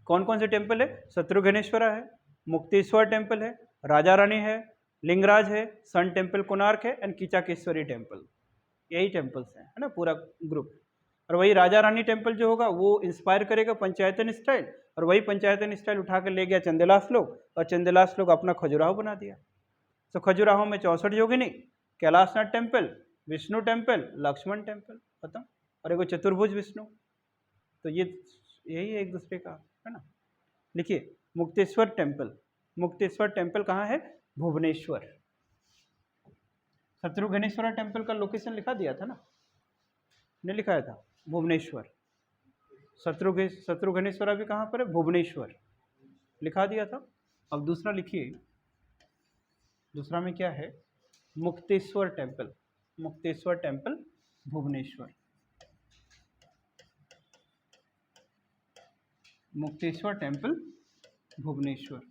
कौन कौन से टेम्पल है? शत्रुघ्नेश्वरा है, मुक्तेश्वर टेम्पल है, राजा रानी है, लिंगराज है, सन टेम्पल कोणार्क है एंड कीचाकेश्वरी टेम्पल। यही टेम्पल्स हैं, है ना, पूरा ग्रुप। और वही राजा रानी टेम्पल जो होगा वो इंस्पायर करेगा पंचायतन स्टाइल, और वही पंचायतन स्टाइल उठा कर ले गया चंदेलास लोग, और चंदेलास लोग अपना खजुराहो बना दिया। तो खजुराहो में 64 Yogini, Kailashnath temple, Vishnu temple, Lakshman temple, खत्म। और एगो चतुर्भुज विष्णु। तो ये यही है एक दूसरे का, है ना। लिखिए मुक्तेश्वर टेम्पल। मुक्तेश्वर टेम्पल कहाँ है? भुवनेश्वर। शत्रुघ्नेश्वर टेम्पल का लोकेशन लिखा दिया था ना, नहीं लिखाया था? भुवनेश्वर। शत्रुघ्नेश्वर भी कहाँ पर है? भुवनेश्वर, लिखा दिया था। अब दूसरा लिखिए, दूसरा में क्या है? Mukteshwar temple. Mukteshwar temple Bhubaneswar. Mukteshwar temple Bhubaneswar.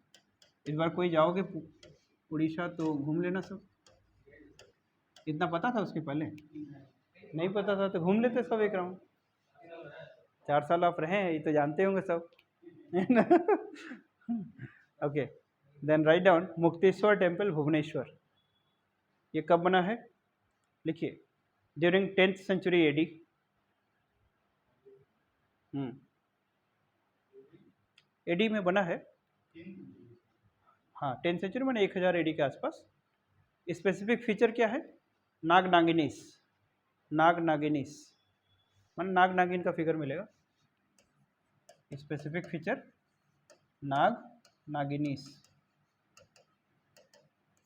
इस बार कोई जाओगे उड़ीसा तो घूम लेना सब। इतना पता था उसके पहले? नहीं पता था तो घूम लेते सब एक राउंड। 4 साल आप रहे हैं, ये तो जानते होंगे सब, है ना। Okay, then write down Mukteshwar temple Bhubaneswar. ये कब बना है? लिखिए during 10th century AD. AD में बना है। हाँ, 10th सेंचुरी मैंने 1000 एडी के आसपास। स्पेसिफिक फीचर क्या है? नाग नागिनीस। नाग नागिनीस मान नाग नागिन का फिगर मिलेगा। स्पेसिफिक फीचर नाग नागिनीस,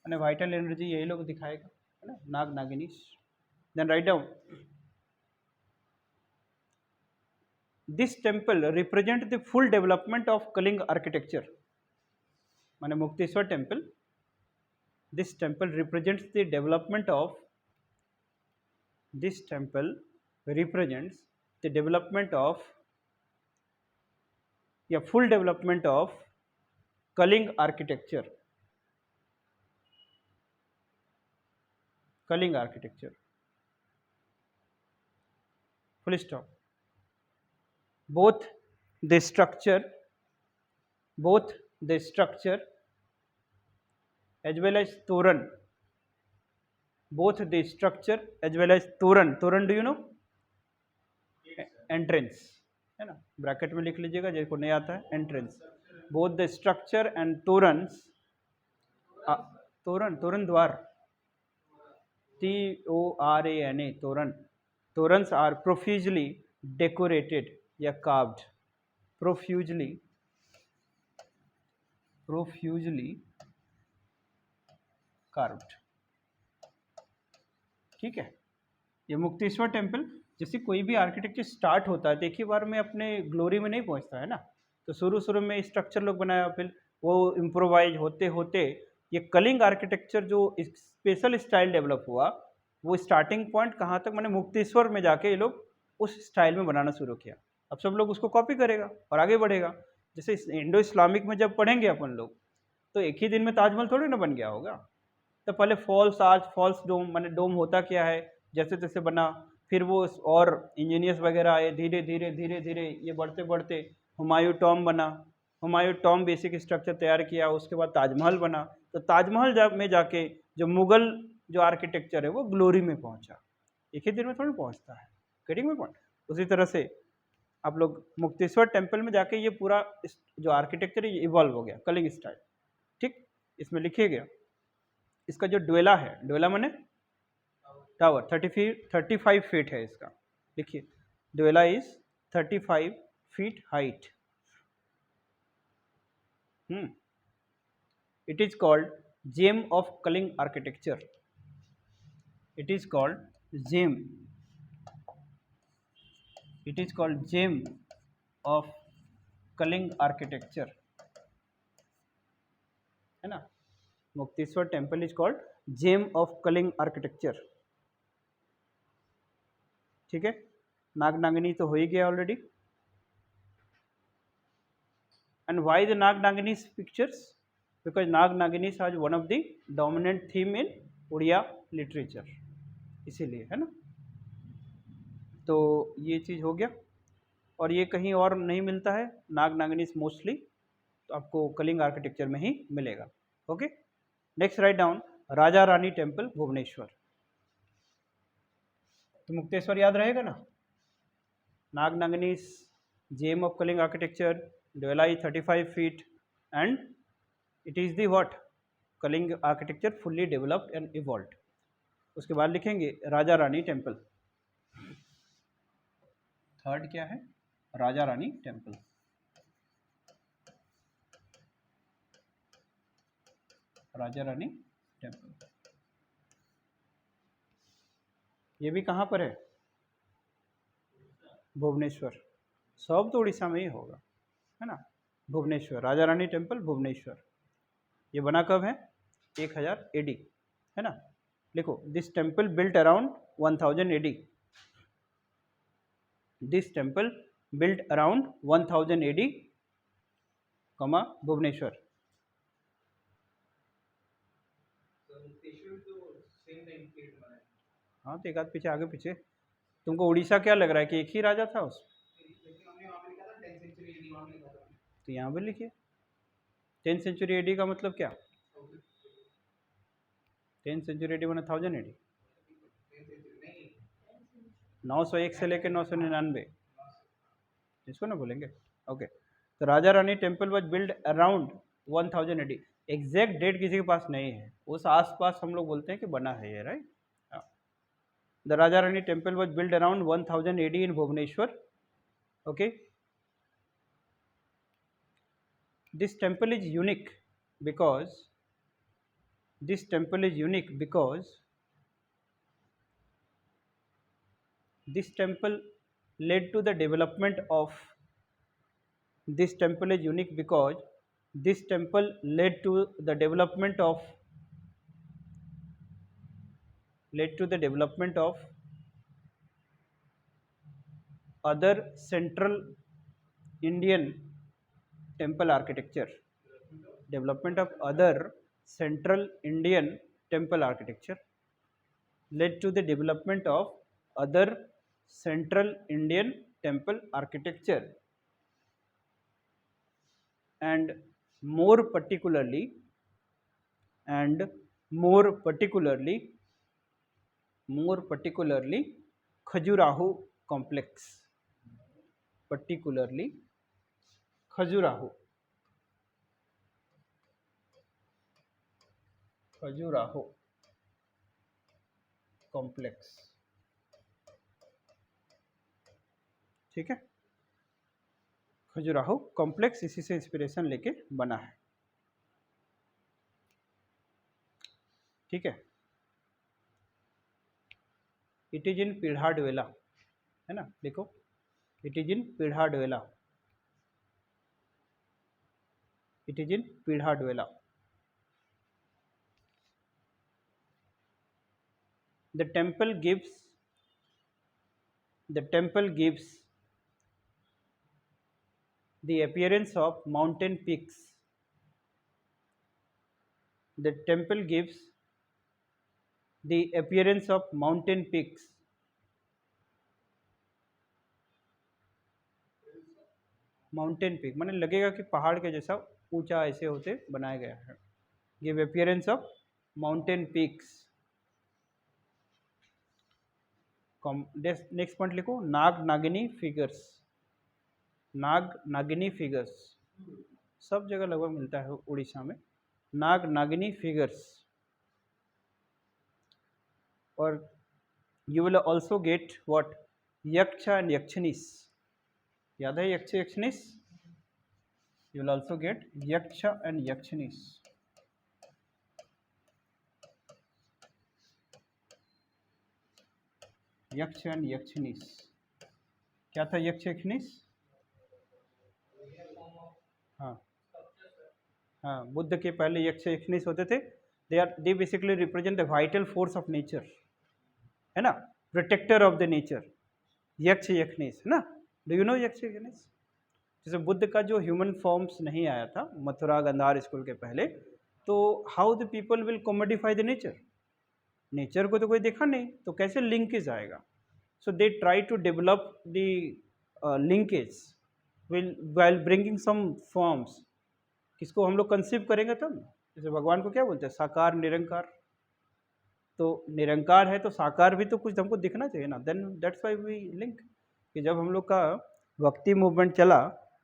मैंने वाइटल एनर्जी यही लोग दिखाएगा, है ना, नाग Naginis. Then write down this temple represent the full development of Kalinga architecture. माने Mukteshwar temple, this temple represents the development of, this temple represents the development of, या full development of Kaling architecture. Kaling architecture, full stop. Both the structure as well as Toran, both the structure as well as Toran, Toran do you know? Entrance, है ना, ब्रैकेट में लिख लीजिएगा जिसको नहीं आता है, entrance. Both the structure and torans, toran, toran dwar, TORAN, toran, torans are profusely decorated या कार्व्ड, प्रोफ्यूजली कार्व्ड। ठीक है, ये मुक्तेश्वर टेम्पल, जैसे कोई भी आर्किटेक्चर स्टार्ट होता है तो एक ही बार में अपने ग्लोरी में नहीं पहुंचता है ना। तो शुरू में स्ट्रक्चर लोग बनाया, फिर वो इम्प्रोवाइज होते होते ये कलिंग आर्किटेक्चर जो स्पेशल स्टाइल डेवलप हुआ, वो स्टार्टिंग पॉइंट कहाँ तक, मैंने मुक्तेश्वर में जाके ये लोग उस स्टाइल में बनाना शुरू किया। अब सब लोग उसको कॉपी करेगा और आगे बढ़ेगा। जैसे इंडो इस्लामिक में जब पढ़ेंगे अपन लोग, तो एक ही दिन में ताजमहल थोड़ी ना बन गया होगा। तो पहले फॉल्स आर्च, फॉल्स डोम, मैंने डोम होता क्या है, जैसे तैसे बना, फिर वो और इंजीनियर्स वगैरह आए, धीरे धीरे ये बढ़ते बढ़ते हुमायूं टॉम बना, हुमायूं टॉम बेसिक स्ट्रक्चर तैयार किया, उसके बाद ताजमहल बना। तो ताजमहल में जाके जो मुगल जो आर्किटेक्चर है वो ग्लोरी में पहुंचा, एक ही दिन में थोड़ी पहुंचता है, गेटिंग माय पॉइंट। उसी तरह से आप लोग मुक्तेश्वर टेम्पल में जाके ये पूरा जो आर्किटेक्चर है ये इवॉल्व हो गया, कलिंग स्टाइल। ठीक, इसमें लिखिएगा इसका जो ड्वेला है, ड्वेला माने टावर, 35 फीट है इसका। लिखिए Deula is 35 feet height. It is called gem of Kalinga architecture. It is called gem, it is called gem of Kalinga architecture, है ना। Mukteshwar temple is called gem of Kalinga architecture. ठीक है, नाग नागिनी तो हो ही गया already. And why the Nag Nagini's pictures? Because Nag Naginis are one of the dominant theme in Odia literature, इसीलिए, है ना. तो ये चीज़ हो गया. और ये कहीं और नहीं मिलता है नाग नागिनीस मोस्टली, तो आपको कलिंग आर्किटेक्चर में ही मिलेगा. Okay. Next right down Raja Rani temple Bhubaneswar. तो मुक्तेश्वर याद रहेगा ना. नाग naginis gem of Kalinga architecture, Dwellai 35 feet, and it is the what? Kalinga architecture fully developed and evolved. उसके बाद लिखेंगे राजा रानी टेम्पल. थर्ड क्या है? राजा रानी टेम्पल. राजा रानी टेम्पल ये भी कहाँ पर है? भुवनेश्वर. सब तो उड़ीसा में ही होगा, है ना. भुवनेश्वर राजा रानी टेम्पल भुवनेश्वर. ये बना कब है? 1000 AD, है ना. लिखो this temple built around 1000 AD. This temple built around 1000 AD, कमा भुवनेश्वर. हाँ तो एक आध पीछे आगे पीछे. तुमको उड़ीसा क्या लग रहा है कि एक ही राजा था उस? तो यहाँ भी लिखिए 10th century AD का मतलब क्या? 10th century AD बना 1000 AD. 901 से लेकर 999 इसको ना बोलेंगे. ओके. तो Raja Rani temple was build around 1000 AD. Exact date किसी के पास नहीं है, उस आसपास हम लोग बोलते हैं कि बना है ये, right. The Raja Rani temple was build around 1000 AD in Bhubaneswar. Okay. This temple is unique because this temple is unique because this temple led to the development of this temple is unique because this temple led to the development of other central Indian temple architecture. Development of other central Indian temple architecture led to the development of other central Indian temple architecture, and more particularly Khajuraho complex. Particularly Khajuraho complex. ठीक है. खजुराहो कॉम्प्लेक्स इसी से इंस्पिरेशन लेके बना है. ठीक है. इट इज इन पीढ़ाडवेला, है ना. देखो it is in pidha deula. It is in pidha deula. The temple gives the appearance of mountain peaks. The temple gives the appearance of mountain peaks. Mountain peak माने लगेगा कि पहाड़ के जैसा ऊंचा ऐसे होते बनाया गया है. Give appearance of mountain peaks. Next point लिखो नाग नागिनी फिगर्स. नाग नागिनी फिगर्स सब जगह लगभग मिलता है उड़ीसा में. नाग नागिनी फिगर्स. और you will also get what? यक्ष एंड यक्षिनीस. याद है यक्ष यक्षिनीस? यू विल ऑल्सो गेट यक्ष एंड यक्षिनीस. यक्ष एंड यक्षिनीस. क्या था यक्ष यक्षिनीस? हाँ हाँ, बुद्ध के पहले यक्ष यक्षिनीस होते थे. They basically represent the vital force of nature, है ना. Protector of the nature. Yaksha yakshinis है ना, डू यू नो यक्ष यक्षनीस? जैसे बुद्ध का जो ह्यूमन फॉर्म्स नहीं आया था मथुरा गंधार स्कूल के पहले, तो how the people will commodify the nature, nature को तो कोई देखा नहीं तो कैसे लिंकेज आएगा? So they try to develop the linkage while bringing some forms। किसको हम लोग कंसीव करेंगे तब? जैसे भगवान को क्या बोलते हैं, साकार निरंकार, तो निरंकार है तो साकार भी तो कुछ हमको दिखना चाहिए ना, then that's why we link. कि जब हम लोग का भक्ति मूवमेंट चला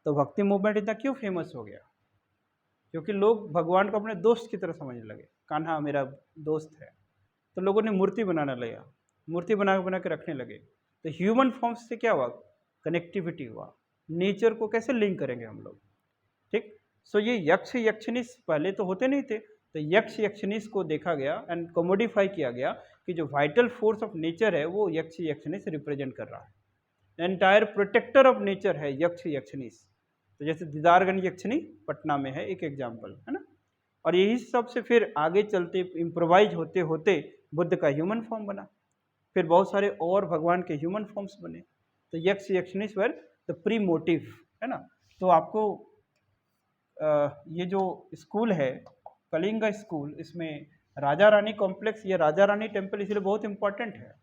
तो भक्ति मूवमेंट इतना क्यों फेमस हो गया? क्योंकि लोग भगवान को अपने दोस्त की तरह समझने लगे, कान्हा मेरा दोस्त है, तो लोगों ने मूर्ति बनाने लगा, मूर्ति बना के रखने लगे। तो ह्यूमन फॉर्म्स से क्या हुआ, कनेक्टिविटी हुआ, नेचर को कैसे लिंक करेंगे हम लोग, ठीक। सो ये यक्ष यक्षनीस पहले तो होते नहीं थे, तो यक्ष यक्षनीस को देखा गया एंड कोमोडिफाई किया गया कि जो वाइटल फोर्स ऑफ नेचर है वो यक्ष यक्षनीस रिप्रेजेंट कर रहा है। एंटायर प्रोटेक्टर ऑफ नेचर है यक्ष यक्षनीस। तो जैसे दीदारगंज यक्षनी पटना में है एक एग्जाम्पल, है ना। और यही सब से फिर आगे चलते इम्प्रोवाइज होते होते बुद्ध का ह्यूमन फॉर्म बना, फिर बहुत सारे और भगवान के ह्यूमन फॉर्म्स बने। तो yaksha यक्षनीस were the pre motive, है ना। तो आपको ये जो स्कूल है कलिंगा स्कूल, इसमें राजा रानी कॉम्प्लेक्स या राजा रानी टेम्पल इसलिए बहुत इंपॉर्टेंट है,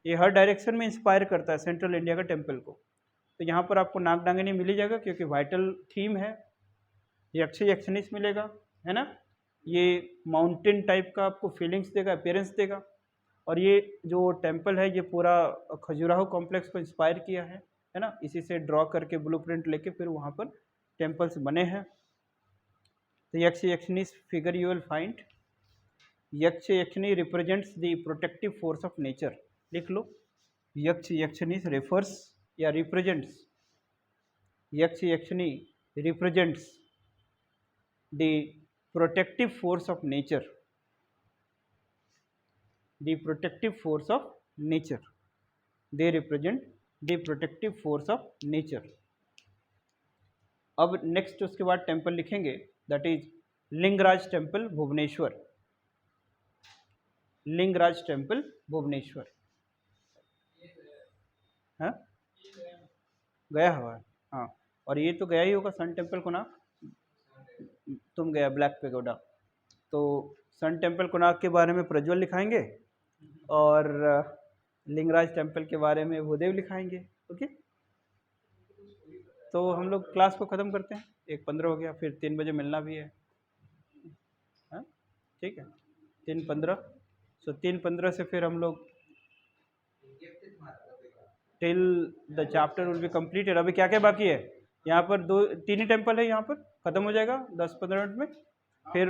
ये हर डायरेक्शन में इंस्पायर करता है सेंट्रल इंडिया का टेम्पल को। तो यहाँ पर आपको नागडांगिनी मिल ही जाएगा क्योंकि वाइटल थीम है, यक्ष यक्षनीस मिलेगा, है ना। ये माउंटेन टाइप का आपको फीलिंग्स देगा, अपीयरेंस देगा। और ये जो टेम्पल है ये पूरा खजुराहो कॉम्प्लेक्स को इंस्पायर किया है ना, इसी से ड्रॉ करके ब्लूप्रिंट लेके फिर वहाँ पर टेम्पल्स बने हैं। तो yaksha yakshinis figure you will find, yaksha yakshini represents the protective force of nature, लिख लो। यक्ष यक्षनीस रेफर्स या represents, yaksha yakshini represents the protective force of nature, the protective force of nature, they represent the protective force of nature। अब नेक्स्ट उसके बाद टेम्पल लिखेंगे, that is Lingaraj temple Bhubaneswar, Lingaraj temple Bhubaneswar. हाँ गया हुआ है, हाँ। और ये तो गया ही होगा सन टेम्पल कोणार्क, तुम गया ब्लैक पेगोडा। तो सन टेम्पल कोणार्क के बारे में प्रज्वल लिखाएंगे और लिंगराज टेम्पल के बारे में भूदेव लिखाएंगे, ओके। तो हम लोग क्लास को ख़त्म करते हैं, 1:15 हो गया, फिर 3 बजे मिलना भी है, हाँ ठीक है 3:15। सो 3:15 से फिर हम लोग till the chapter will be completed. अभी क्या क्या बाकी है यहाँ पर, 2-3 ही टेम्पल है यहाँ पर, ख़त्म हो जाएगा 10-15 मिनट में। फिर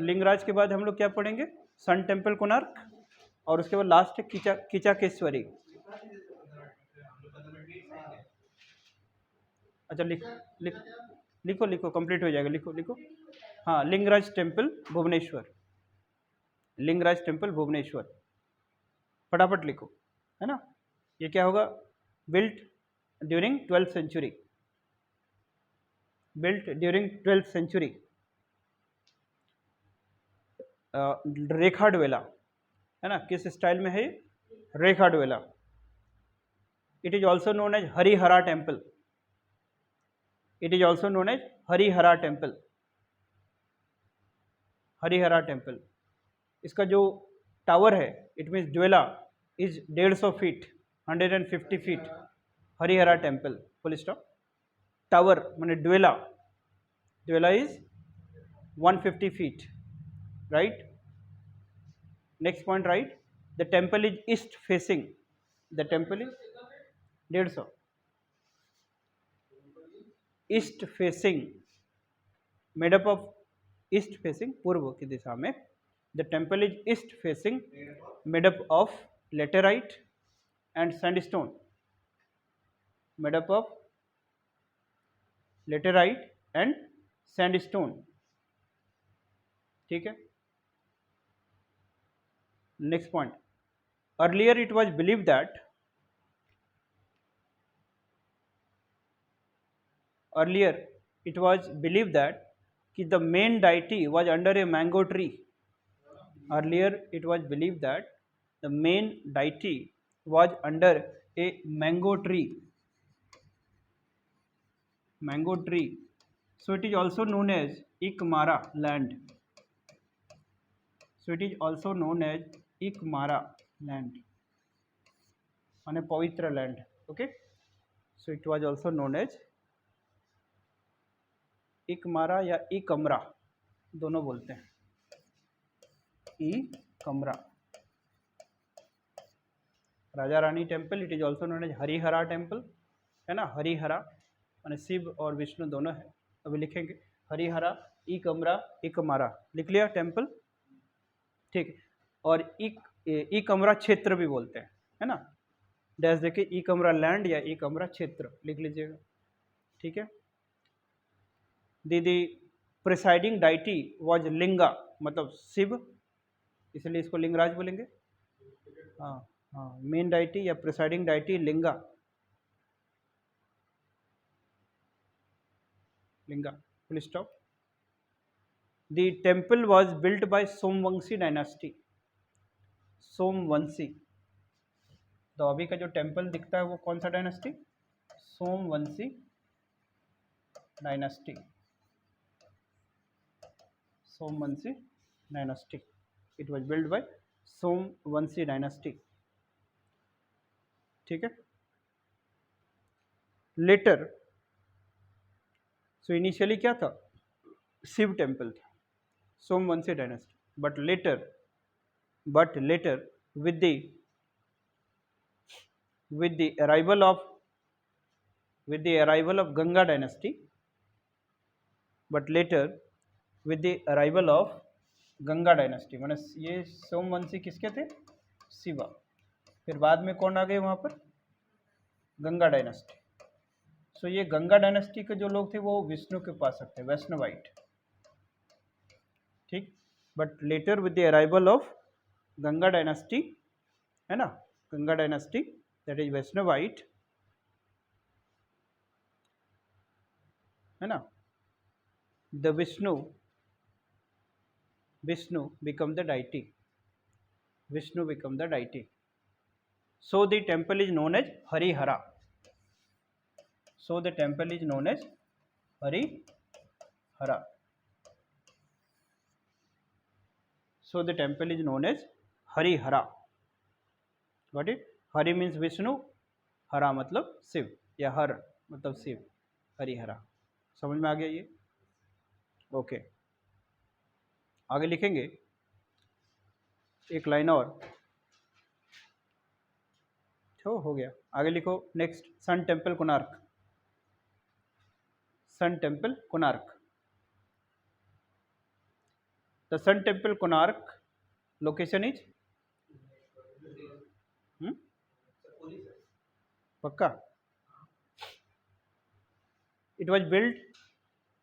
लिंगराज के बाद हम लोग क्या पढ़ेंगे, सन टेम्पल कोणार्क, और उसके बाद लास्ट है कीचाकेश्वरी। अच्छा लिखो कंप्लीट हो जाएगा, लिखो। हाँ लिंगराज टेम्पल भुवनेश्वर, लिंगराज टेम्पल भुवनेश्वर, फटाफट लिखो, है ना। ये क्या होगा, built during 12th century, built during 12th century, Rekha Deula, है ना। किस स्टाइल में है, Rekha Deula. It is also known as Harihara temple, it is also known as Harihara temple, Harihara temple. इसका जो टावर है, it means deula is 150 feet, 150 feet, Harihara temple full stop. Tower माने ड्वेला, ड्वेला is 150 feet, right। next point, right, the temple is east facing, the temple is 150 east facing, made up of east facing, पूर्व की दिशा में। the temple is east facing, made up of laterite and sandstone, made up of laterite and sandstone, ठीक है। Next point, earlier it was believed that कि the main deity was under a mango tree, earlier it was believed that the main deity was under a mango tree, mango tree, so it is also known as Ikmara land, so it is also known as Ikmara land and a Pavitra land. Okay, so it was also known as Ikmara या Ikamra, दोनों बोलते हैं, Ikamra. Raja Rani temple, it is also known as Harihara temple, है ना, हरिहरा माने शिव और विष्णु दोनों है, अभी लिखेंगे हरिहरा, इकमरा, इकमारा, लिख लिया टेम्पल, ठीक। और इकमरा क्षेत्र भी बोलते हैं, है ना, डैश देके इकमरा लैंड या इकमरा क्षेत्र लिख लीजिएगा, ठीक है। दीदी प्रिसाइडिंग डाइटी वाज लिंगा, मतलब शिव, इसलिए इसको लिंगराज बोलेंगे। हाँ हाँ, मेन डाइटी या presiding deity linga, linga, full stop. The temple was built by Somvanshi dynasty, Somvanshi, तो अभी का जो टेम्पल दिखता है वो कौन सा dynasty, Somvanshi dynasty, Somvanshi dynasty, it was built by Somvanshi dynasty, ठीक है। लेटर, सो इनिशियली क्या था, शिव टेम्पल था, Somvanshi dynasty, but later with the arrival of Ganga dynasty, but later with the arrival of Ganga dynasty, माने ये सोमवंशी किसके थे, शिवा, फिर बाद में कौन आ गए वहाँ पर, गंगा डायनेस्टी। सो ये गंगा डायनेस्टी के जो लोग थे वो विष्णु के उपासक थे, वैष्णवाइट, ठीक। But later with the arrival of Ganga dynasty, है ना, Ganga dynasty that is Vaishnavite, है ना, the Vishnu become the deity, Vishnu become the deity, so the temple is known as Harihara, so the temple is known as Harihara, so the temple is known as Harihara, got it, Hari means Vishnu, हरा मतलब शिव, या हर मतलब शिव, हरिहरा, समझ में आ गया ये, ओके। आगे लिखेंगे एक लाइन और, हो गया, आगे लिखो next, sun temple Konark, sun temple Konark, the sun temple Konark location is, पक्का, it was build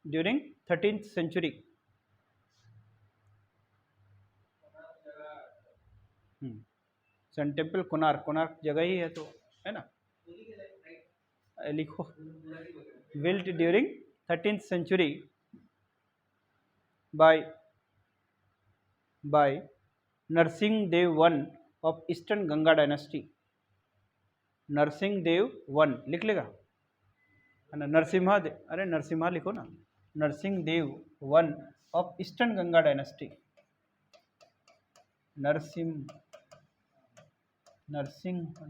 during 13th century, sun temple Konark, Konark जगह ही है तो, है ना, लिखो, built during 13th century by Narasimha Deva one of eastern Ganga dynasty, Narasimha Deva one लिख लेगा, है ना, नरसिम्हा देव, अरे नरसिम्हा लिखो ना, Narasimha Deva one of eastern Ganga dynasty, Narasimha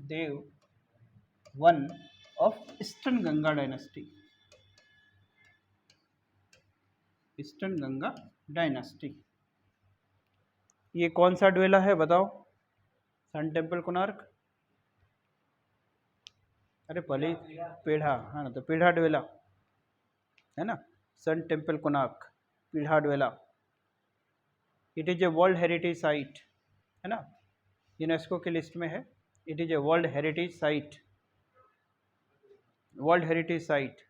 Deva one of eastern Ganga dynasty, eastern Ganga dynasty. ये कौन सा ड्वेला है बताओ, सन टेम्पल कोणार्क, अरे पहले पेढ़ा, हाँ ना, तो पेढ़ा ड्वेला है ना, sun temple Konark pidha deula, it is a world heritage site, है ना, यूनेस्को के लिस्ट में है, it is a world heritage site, world heritage site.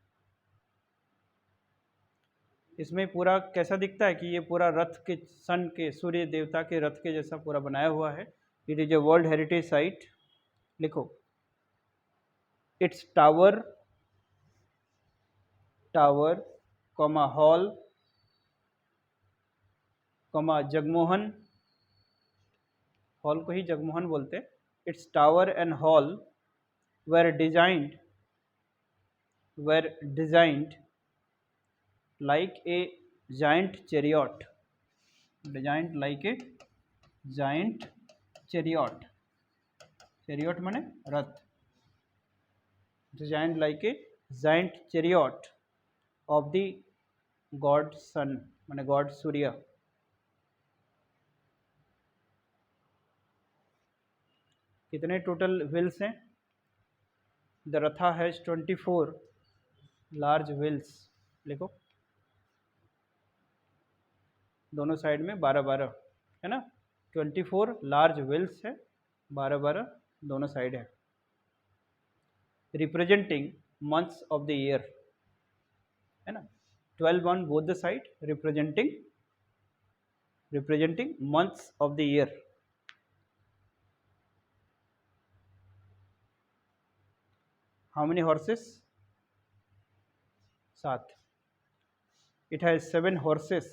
इसमें पूरा कैसा दिखता है कि ये पूरा रथ के, सन के, सूर्य देवता के रथ के जैसा पूरा बनाया हुआ है, it is a world heritage site, लिखो, its tower comma hall comma Jagamohana, hall को ही जगमोहन बोलते हैं, its tower and hall were designed were designed like a giant chariot, designed like a giant chariot, chariot माने रथ, designed like a giant chariot of the god sun माने god सूर्य। कितने टोटल व्हील्स हैं? द रथा हैज 24 लार्ज व्हील्स, लिखो दोनों साइड में 12-12 है ना, 24 लार्ज व्हील्स है, 12-12 दोनों साइड है। Representing months of the year है ना, 12 on both the side, representing months of the year. How many horses? 7। It has 7 horses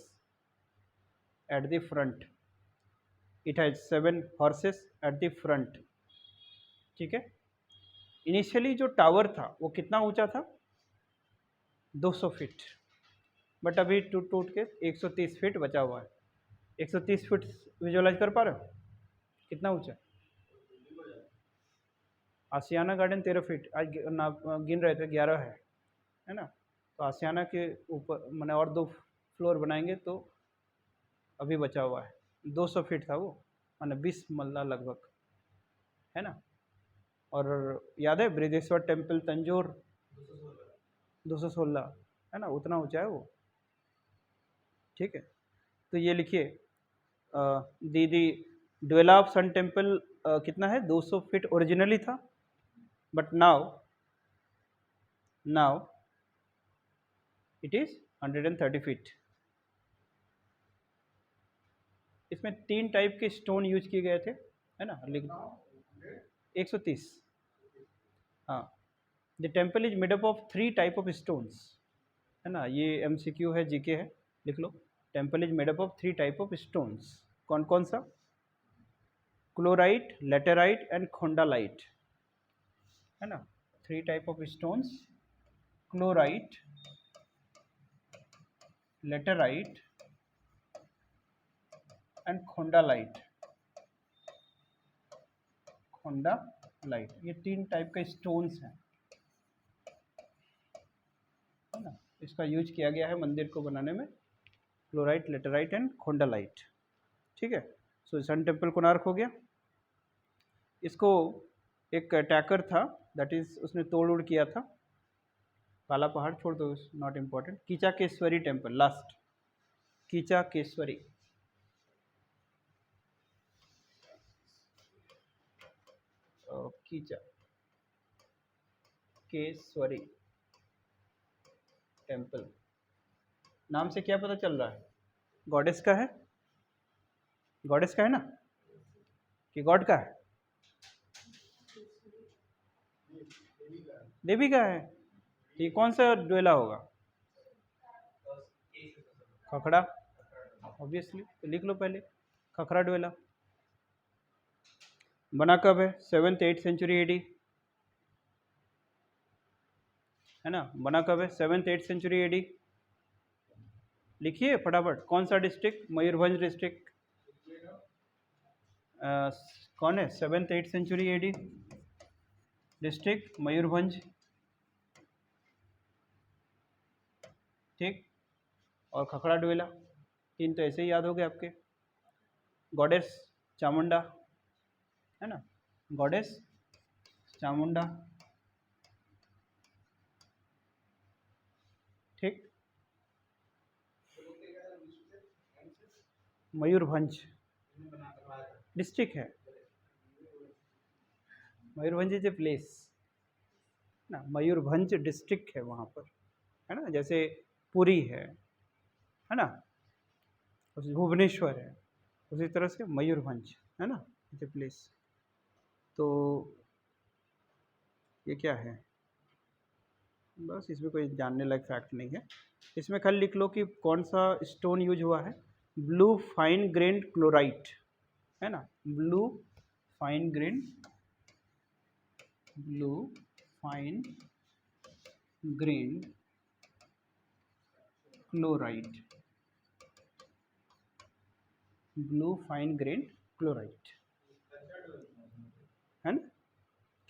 at the front, it has 7 horses at the front, ठीक है। इनिशियली जो टावर था वो कितना ऊंचा था? 200 फीट, बट अभी टूट टूट के 130 फीट बचा हुआ है। 130 फीट विजुअलाइज कर पा रहे हो कितना ऊंचा? आसियाना गार्डन 13 फीट, आज गिन रहे थे 11 है ना। तो आसियाना के ऊपर मैंने और 2 फ्लोर बनाएंगे तो अभी बचा हुआ है 200 फीट था वो, मैंने 20 मल्ला लगभग है ना। और याद है बृहदेश्वर टेम्पल तंजौर 216 है ना, उतना ऊंचा है वो, ठीक है। तो ये लिखिए दीदी ड्वेला ऑफ सन टेम्पल कितना है? 200 फीट ओरिजिनली था, but now it is 130 feet. इसमें 3 टाइप के स्टोन यूज किए गए थे है ना, लिख 130। हाँ, the temple is made up of 3 type of stones है ना, ये MCQ है, GK है, लिख लो। Temple is made up of 3 type of stones. कौन कौन सा? क्लोराइट, लेटेराइट एंड खोंडालाइट है ना। 3 type of stones, chlorite, laterite and khondalite. Khondalite ये 3 टाइप का स्टोन्स हैं है ना, इसका यूज किया गया है मंदिर को बनाने में, क्लोराइट, लेटेराइट एंड खोंडालाइट, ठीक है। सो सन टेम्पल कोणार्क हो गया। इसको एक अटैकर था, दैट इज उसने तोड़ उड़ किया था। काला पहाड़ छोड़ दो, not important. Kichakeshwari temple last, Kichakeshwari Kichakeshwari temple नाम से क्या पता चल रहा है? गॉडेस का है, गॉडेस का है ना कि गॉड का है? देवी का है। ये कौन सा ड्वेला होगा? खखड़ा, ऑब्वियसली, तो लिख लो पहले खखड़ा ड्वेला। बना कब है? 7th 8th सेंचुरी AD है ना। बना कब है? 7th 8th century AD। लिखिए फटाफट, कौन सा डिस्ट्रिक्ट? मयूरभंज डिस्ट्रिक्ट। कौन है? 7th 8th century AD district Mayurbhanj, ठीक। और खखड़ा ड्वेला, 3 तो ऐसे ही याद हो गए आपके। गॉडेस चामुंडा है ना, गॉडेस चामुंडा, ठीक। मयूरभंज डिस्ट्रिक्ट है, मयूरभंज इज ए प्लेस ना, मयूरभंज डिस्ट्रिक्ट है वहाँ पर है ना। जैसे पुरी है ना, भुवनेश्वर है, उसी तरह से मयूरभंज है ना, इज ए प्लेस। तो ये क्या है? बस इसमें कोई जानने लायक फैक्ट नहीं है। इसमें खाली लिख लो कि कौन सा स्टोन यूज हुआ है। ब्लू फाइन ग्रेन क्लोराइट है ना, blue fine grain blue fine grain chloride, blue fine grain chloride, है ना।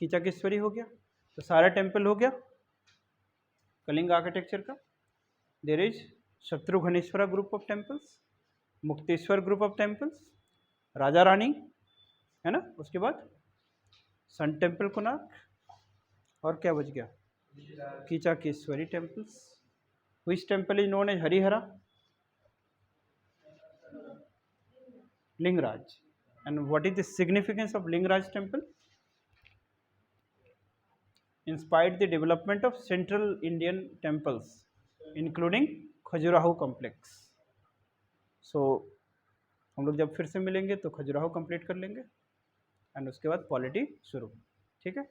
कीचकेश्वरी हो गया, तो सारा टेम्पल हो गया कलिंग आर्किटेक्चर का। There is Shatrughneshwara group of temples, Mukteshwar group of temples, Raja Rani, है ना। उसके बाद सन टेम्पल कोणार्क, और क्या बच गया, Kichakeshwari temples. Which temple is known as Harihara, Lingaraj. And what is the significance of Lingaraj temple? Inspired the development of Central Indian temples, including Khajuraho complex. So हम लोग जब फिर से मिलेंगे तो खजुराहो कंप्लीट कर लेंगे एंड उसके बाद पॉलिटी शुरू, ठीक है।